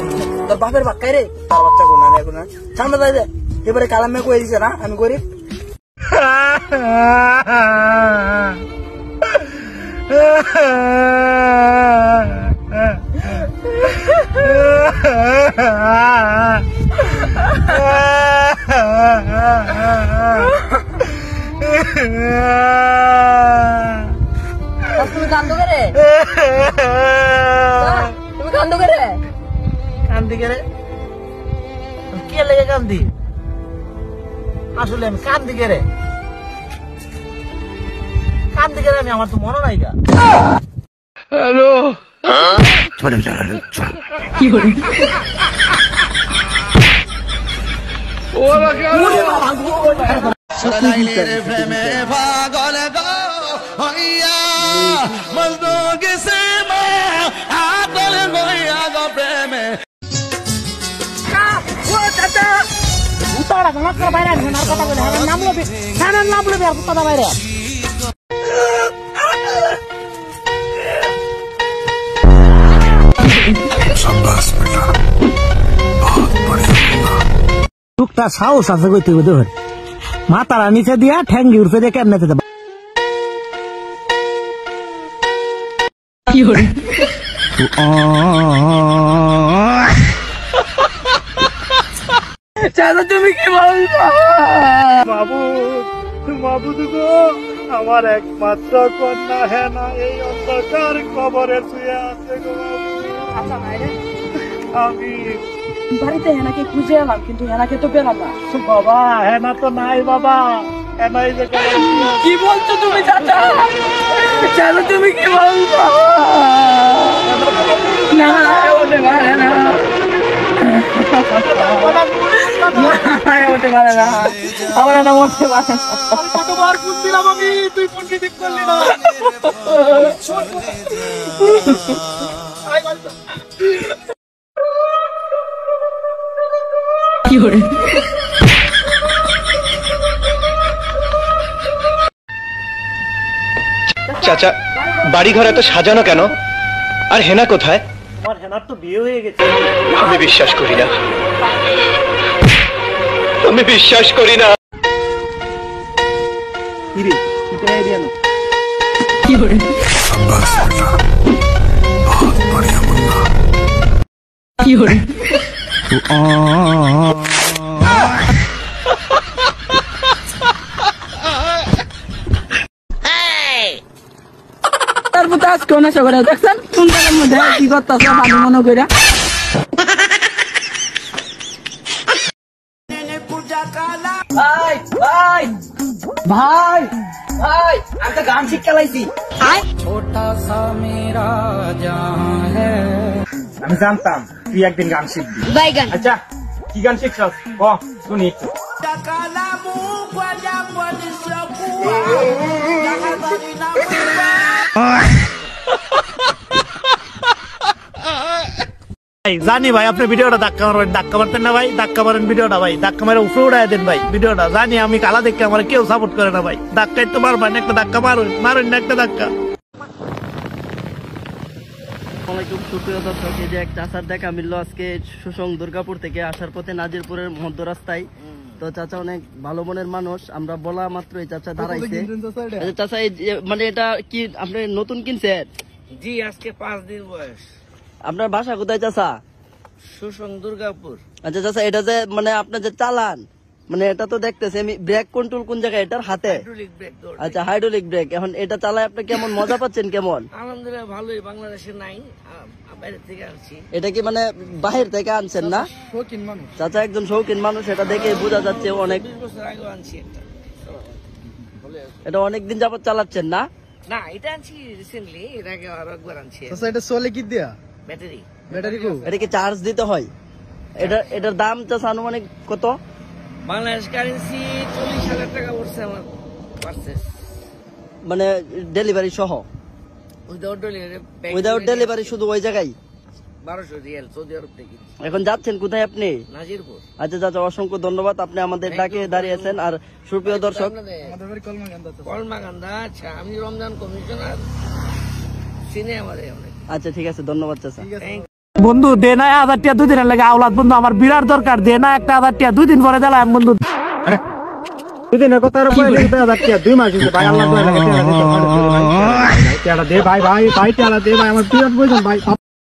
[SPEAKER 1] তোর বাপের বাক্কাই রে, তার বাচ্চা কোন না এখন সামনে যাই দে। এবারে কালামে কই দিছে না আমি গরিব। তুমি কান্দো করে? তুমি কান্দো করে?
[SPEAKER 6] কান্দি কে রে? কে লেগে কান্দি? আসলে আমি কান্দি কে রে? কান্দি কে রে? আমি আমার তো মনে নাই গা। হ্যালো কি করে? ওরা কেন?
[SPEAKER 4] প্রেমে পাগল গো হইয়া মজনু গেছে মা আতল গইয়া
[SPEAKER 1] বাইরে কথা বলে নাম লবি নাম লবি আর কথা বাইরে
[SPEAKER 6] টুকটা সাহস আছে কইতে গো ধর মাথার নিচে দিয়া ঠ্যাঙ্গি উঠে দিয়ে কেমনে যেতে কি হরে
[SPEAKER 1] চাচা তুমি কি বলছো
[SPEAKER 6] বাবু বাবু গো আমার একমাত্র কন্যা হেনা এই অন্ধকার কবরে শুয়ে আছে গো
[SPEAKER 1] আচ্ছা ভাইরে
[SPEAKER 6] আমি
[SPEAKER 1] বাড়িতে হেনাকে খুঁজে এলাম কিন্তু হেনাকে তো পেলাম না
[SPEAKER 6] বাবা হেনা তো নাই বাবা হেনা এই যে
[SPEAKER 1] কি বলছো তুমি চাচা চাচা তুমি কি বলছো না ওটা পারে না ওটা পারে না আমার না মরতে পারে
[SPEAKER 6] কতবার ফোন দিলাম আমি তুই ফোন রিসিভ করলি না
[SPEAKER 1] কি করে
[SPEAKER 5] চাচা বাড়ি ঘর এত সাজানো কেন আর হেনা কোথায়?
[SPEAKER 6] আমার হেনার তো বিয়ে হয়ে গেছে
[SPEAKER 5] আমি বিশ্বাস করি না আমি বিশ্বাস করি না
[SPEAKER 7] কিরে কিটা এরিয়া না
[SPEAKER 1] কি করে কি করে তারপর তো আজকে নেশা করে দেখছেন সুন্দরের মধ্যে কি করতেছে পানি মনে করে ভাই ভাই ভাই ভাই আমি তো গান শিখ চালাইছি
[SPEAKER 2] আমি জানতাম তুই একদিন গান শিখবি আচ্ছা কি গান শিখছস ক শুনি একটু
[SPEAKER 6] জানি ভাই আপনি ভিডিওটা ধাক্কা মারবেন ধাক্কা মারতেন না ভাই ধাক্কা মারেন ভিডিওটা ভাই ধাক্কা মারে উপরে উড়াই দেন ভাই ভিডিওটা জানি আমি কালা দেখে আমার কেউ সাপোর্ট করে না ভাই ধাক্কা একটু মারবেন একটা ধাক্কা মারেন না একটা ধাক্কা
[SPEAKER 7] আসসালামাইকুম সুপ্রিয় দর্শক, এই যে এক চাচার দেখা মিললো আজকে সুসং দুর্গাপুর থেকে আসার পথে নাজিরপুরের মধ্য রাস্তায়। তো চাচা অনেক ভালো মনের মানুষ, আমরা বলা মাত্র এই চাচা দাঁড়াইছে। চাচা মানে এটা কি আপনি নতুন কিনছেন?
[SPEAKER 1] জি আজকে 5 দিন বয়স।
[SPEAKER 7] আপনার বাসা কোথায় চাচা?
[SPEAKER 1] সুসং দুর্গাপুর।
[SPEAKER 7] আচ্ছা চাচা এটা যে মানে আপনার যে চালান মানে এটা তো দেখতেছি আমি ব্রেক কন্ট্রোল কোন জায়গায় এটার হাতে? আচ্ছা হাইড্রোলিক ব্রেক। এখন এটা চালায় আপনি কেমন মজা পাচ্ছেন কেমন?
[SPEAKER 1] আলহামদুলিল্লাহ ভালোই, বাংলাদেশে নাই, বাইরে থেকে আনছি।
[SPEAKER 7] এটা কি মানে বাহির থেকে আনছেন না?
[SPEAKER 9] শৌখিন মানুষ
[SPEAKER 7] চাচা একজন শৌখিন মানুষ, এটা দেখে বোঝা যাচ্ছে অনেক
[SPEAKER 1] 20 বছর আগে আনছি একটা।
[SPEAKER 7] এটা অনেকদিন যাবত চালাচ্ছেন না?
[SPEAKER 1] না এটা আনছি রিসেন্টলি, এর আগে আরো একবার আনছি।
[SPEAKER 9] আচ্ছা এটা চলে কি দিয়া
[SPEAKER 1] ব্যাটারি
[SPEAKER 9] ব্যাটারি কো
[SPEAKER 7] এটা কি চার্জ দিতে হয়? এটার দাম চাচা আনুমানিক কত?
[SPEAKER 1] বাংলাদেশ কারেন্সি 40,000 টাকা পড়ছে আমার পারচেজ,
[SPEAKER 7] মানে ডেলিভারি সহ? উইদাউট ডেলিভারি শুধু ওই জায়গায়
[SPEAKER 1] 1200 রিয়াল সৌদি আরব থেকে।
[SPEAKER 7] এখন যাচ্ছেন কোথায় আপনি?
[SPEAKER 1] নাজিরপুর।
[SPEAKER 7] আচ্ছা চাচা অসংখ্য ধন্যবাদ, আপনি আমাদের ডাকে দাঁড়িয়েছেন। আর সুপ্রিয় দর্শক
[SPEAKER 9] আমাদের বাড়ি কলমাকান্দা
[SPEAKER 1] কলমাকান্দা। আচ্ছা আমি রমজান কমিশনার, চিনে আমাদের অনেক।
[SPEAKER 7] আচ্ছা ঠিক আছে, ধন্যবাদ চাচা।
[SPEAKER 6] বন্ধু দে না 1000 টাকা 2 দিনের লাগে আওলাদ বন্ধু আমার বিরাট দরকার, দে না একটা 1000 টাকা 2 দিন পরে দিলাম বন্ধু।
[SPEAKER 2] দুদিনের কথা আর কইলে 1000 টাকা 2 মাস হইছে ভাই, আল্লাহ কইলা টাকা দে ভাই, ভাই ভাই টাকা দে ভাই, আমার বিরাট প্রয়োজন ভাই।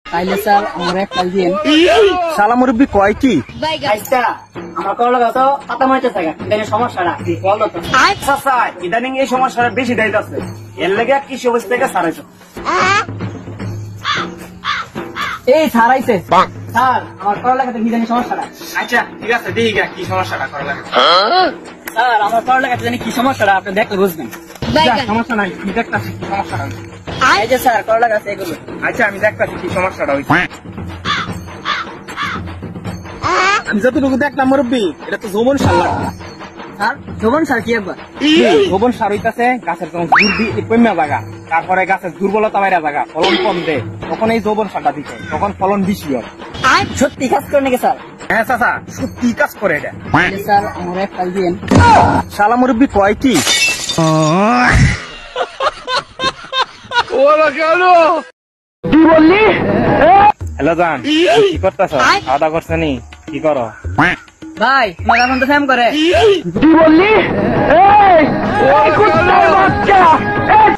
[SPEAKER 1] তাইলে স্যার আমরা একটা দিন
[SPEAKER 2] শালা মুরব্বি কয় কি?
[SPEAKER 1] আচ্ছা আমার কল লাগাতো পাতা মাইতে থাকা এটা সমস্যাটা কি বল তো।
[SPEAKER 2] আচ্ছা স্যার ইদানিং এই সমস্যাটা বেশি দাইতাছে, এর লাগি কৃষি অফিস থেকে ছাড়াইছো।
[SPEAKER 1] এই ছাড়াইছে স্যার আমার কল লাগাতে কি জানি সমস্যাটা।
[SPEAKER 2] আচ্ছা ঠিক আছে দেখি কি সমস্যাটা করা লাগে।
[SPEAKER 1] স্যার আমার কল লাগাতে জানি কি সমস্যাটা আপনি দেখলে বুঝবেন।
[SPEAKER 2] সমস্যা নাই, আমি দেখতাছি কি সমস্যাটা হইছে।
[SPEAKER 1] এই যে স্যার কল লাগাতে এগুলো।
[SPEAKER 2] আচ্ছা আমি দেখতাছি কি সমস্যাটা হইছে। আমি যতটুকু দেখলাম মুরব্বি এটা তো যৌবন সার লাগবে।
[SPEAKER 1] স্যার যৌবন স্যার কি একবার
[SPEAKER 2] যৌবন সার হইতাছে গাছের যখন কমা জায়গা, তারপরে গাছের দুর্বলতা মাইরা জায়গা, ফলন কম দেয়, তখন এই যৌবন সারটা দিচ্ছে, তখন ফলন বেশি হয়।
[SPEAKER 1] সত্যি কাজ করে নাকি স্যার?
[SPEAKER 2] হ্যাঁ চাচা সত্যি কাজ করে এটা।
[SPEAKER 7] স্যার আমার একটা দিন
[SPEAKER 2] শালা মুরব্বী কয় কি? হ্যালো জান, কি করতেছ? খাওয়া দাওয়া করছো নি? কি করো?
[SPEAKER 7] ভাই তোমাকে এখন তো ফ্যাম করে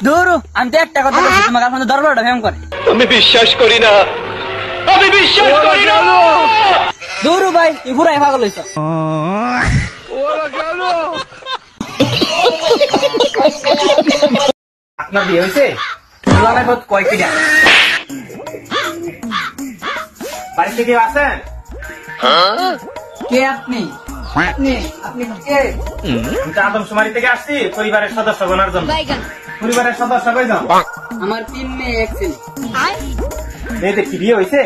[SPEAKER 7] দূর আমি তো একটা কথা বলছি তোমাকে এখন তো দরবারটা ফ্যাম করে
[SPEAKER 5] আমি বিশ্বাস করি না, আমি বিশ্বাস করি না।
[SPEAKER 7] দূর ভাই তুই পুরাই পাগল হইছ
[SPEAKER 2] আপনার বিয়ে হয়েছে? কয় কিনা? বাড়িতে কেউ আছেন?
[SPEAKER 7] কে আপনি আপনি আপনি কে
[SPEAKER 2] আমি তো আদমশুমারি থেকে আসছি পরিবারের সদস্য গোনার জন্য। পরিবারের সদস্য কয়জন?
[SPEAKER 7] আমার 3 মেয়ে 1 ছেলে
[SPEAKER 2] মেয়েদের কি বিয়ে হয়েছে?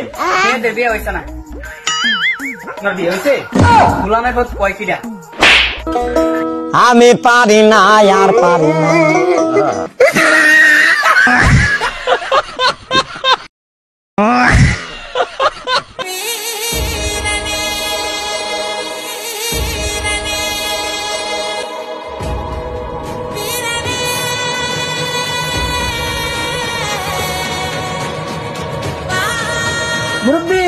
[SPEAKER 7] মেয়েদের বিয়ে হয়েছে না
[SPEAKER 2] আপনার বিয়ে হয়েছে?
[SPEAKER 7] গোলাম এখন কয় কিনা
[SPEAKER 8] আমি পারি না আর পারি না।
[SPEAKER 7] মুরব্বি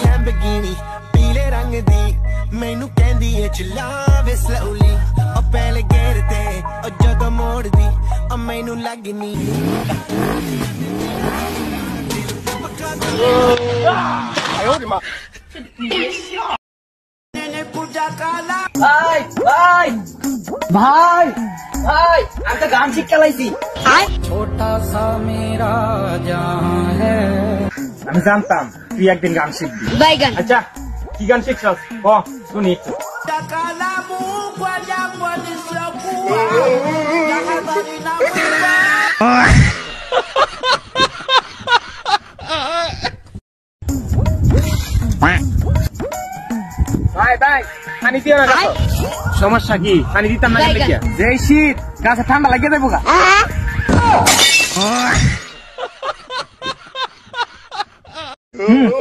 [SPEAKER 4] Lamborghini पीले रंग दी मैनू कहंदी है चला वे slowly ओ पहले गेर ते ओ जदों मोड़ दी ओ मैनू लगनी
[SPEAKER 7] ভাই ভাই ভাই ভাই আমি তো গান শিখতে লাইছি
[SPEAKER 2] আমি জানতাম তুই একদিন গান শিখবি। আচ্ছা কি গান শিখছস? শুনি একটু। ভাই ভাই পানি দিও না গাছ। সমস্যা কি? পানি দিতাম না কেন? যে শীত গাছে ঠান্ডা লাগিয়ে দেবো গা।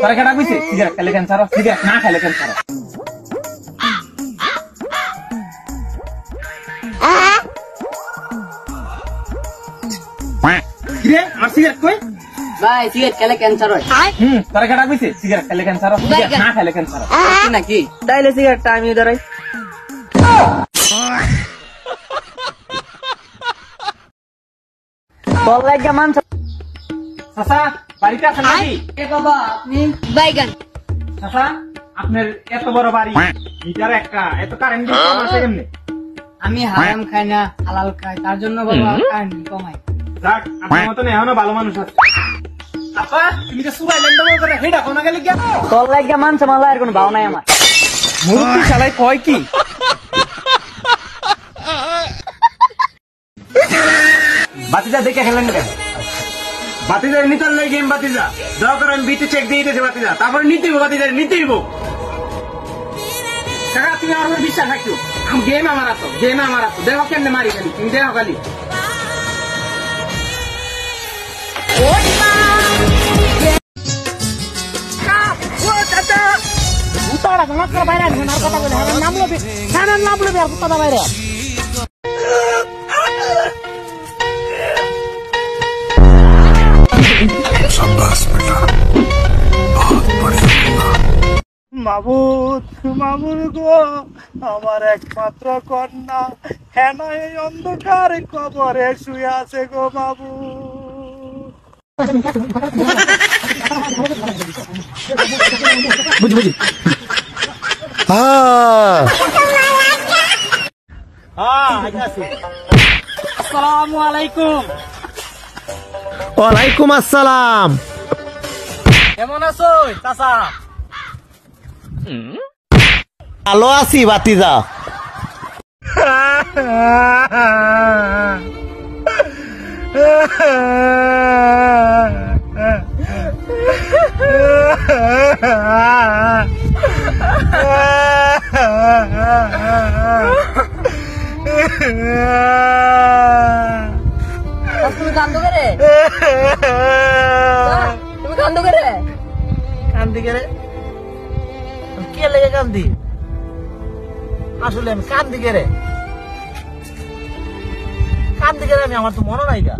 [SPEAKER 2] তোরা কেটা বুঝছি সিগারেট খেলে ক্যান্সার, সিগারেট না খেলে ক্যান্সার। কিরে আমার সিগারেট কই?
[SPEAKER 7] ভাই সিগারেট খেলে ক্যান্সার হয়
[SPEAKER 2] তোরা কেটা বুঝছি সিগারেট খেলে ক্যান্সার, সিগারেট না খেলে ক্যান্সার
[SPEAKER 7] নাকি তাইলে সিগারেটটা আমি ধরাই বল লাগা মান
[SPEAKER 2] চাচা বাড়িতে আছেন নাকি?
[SPEAKER 7] এ বাবা আপনি
[SPEAKER 2] চাচা আপনার এত বড় বাড়ি, মিটার একটা, এত কারেন্ট বিল কম আসে কেমনে?
[SPEAKER 7] আমি হারাম খাই না হালাল খাই তার জন্য বাবা কারেন্ট কমাই
[SPEAKER 2] যাক আপনার মতন এখনো ভালো মানুষ আছে। চাচা তুমি যে সুবাই লেন্ডার করে হেডা কোনা গেলে কি?
[SPEAKER 7] তোর লাগা মানছে মালা আর কোনো ভাও নাই আমার
[SPEAKER 2] মুরব্বি শালাই কয় কি? বাতিজা দেখে খেলেন কেন? বাতিজার নিতার লই গেম বাতিজা দয়া করে আমি বিটে চেক দিয়ে দিতেছি বাতিজা, তারপর নিতেইব বাতিজার নিতেইব। কাকা তুমি আমার উপর বিশ্বাস রাখছো? আমি গেম আমার আছো, গেম আমার আছো, দেখো কেমনে মারি খালি, তুমি দেখো খালি।
[SPEAKER 6] মাবুদ মাবুদ গো আমার একমাত্র কন্যা হেন এই অন্ধকার কবরে শুয়ে আছে গো মাবুদ।
[SPEAKER 7] আসসালামু আলাইকুম।
[SPEAKER 6] ওয়ালাইকুম আসসালাম।
[SPEAKER 7] কেমন আছো চাচা?
[SPEAKER 6] ভালো আছি বাতিজা।
[SPEAKER 1] তুমি কান্দো করে তুমি কান্দো করে
[SPEAKER 6] কান্দি কে রে কে লেগে কান্দি আসলে আমি কান্দি কে রে আমি আমার তো মনে নাই গা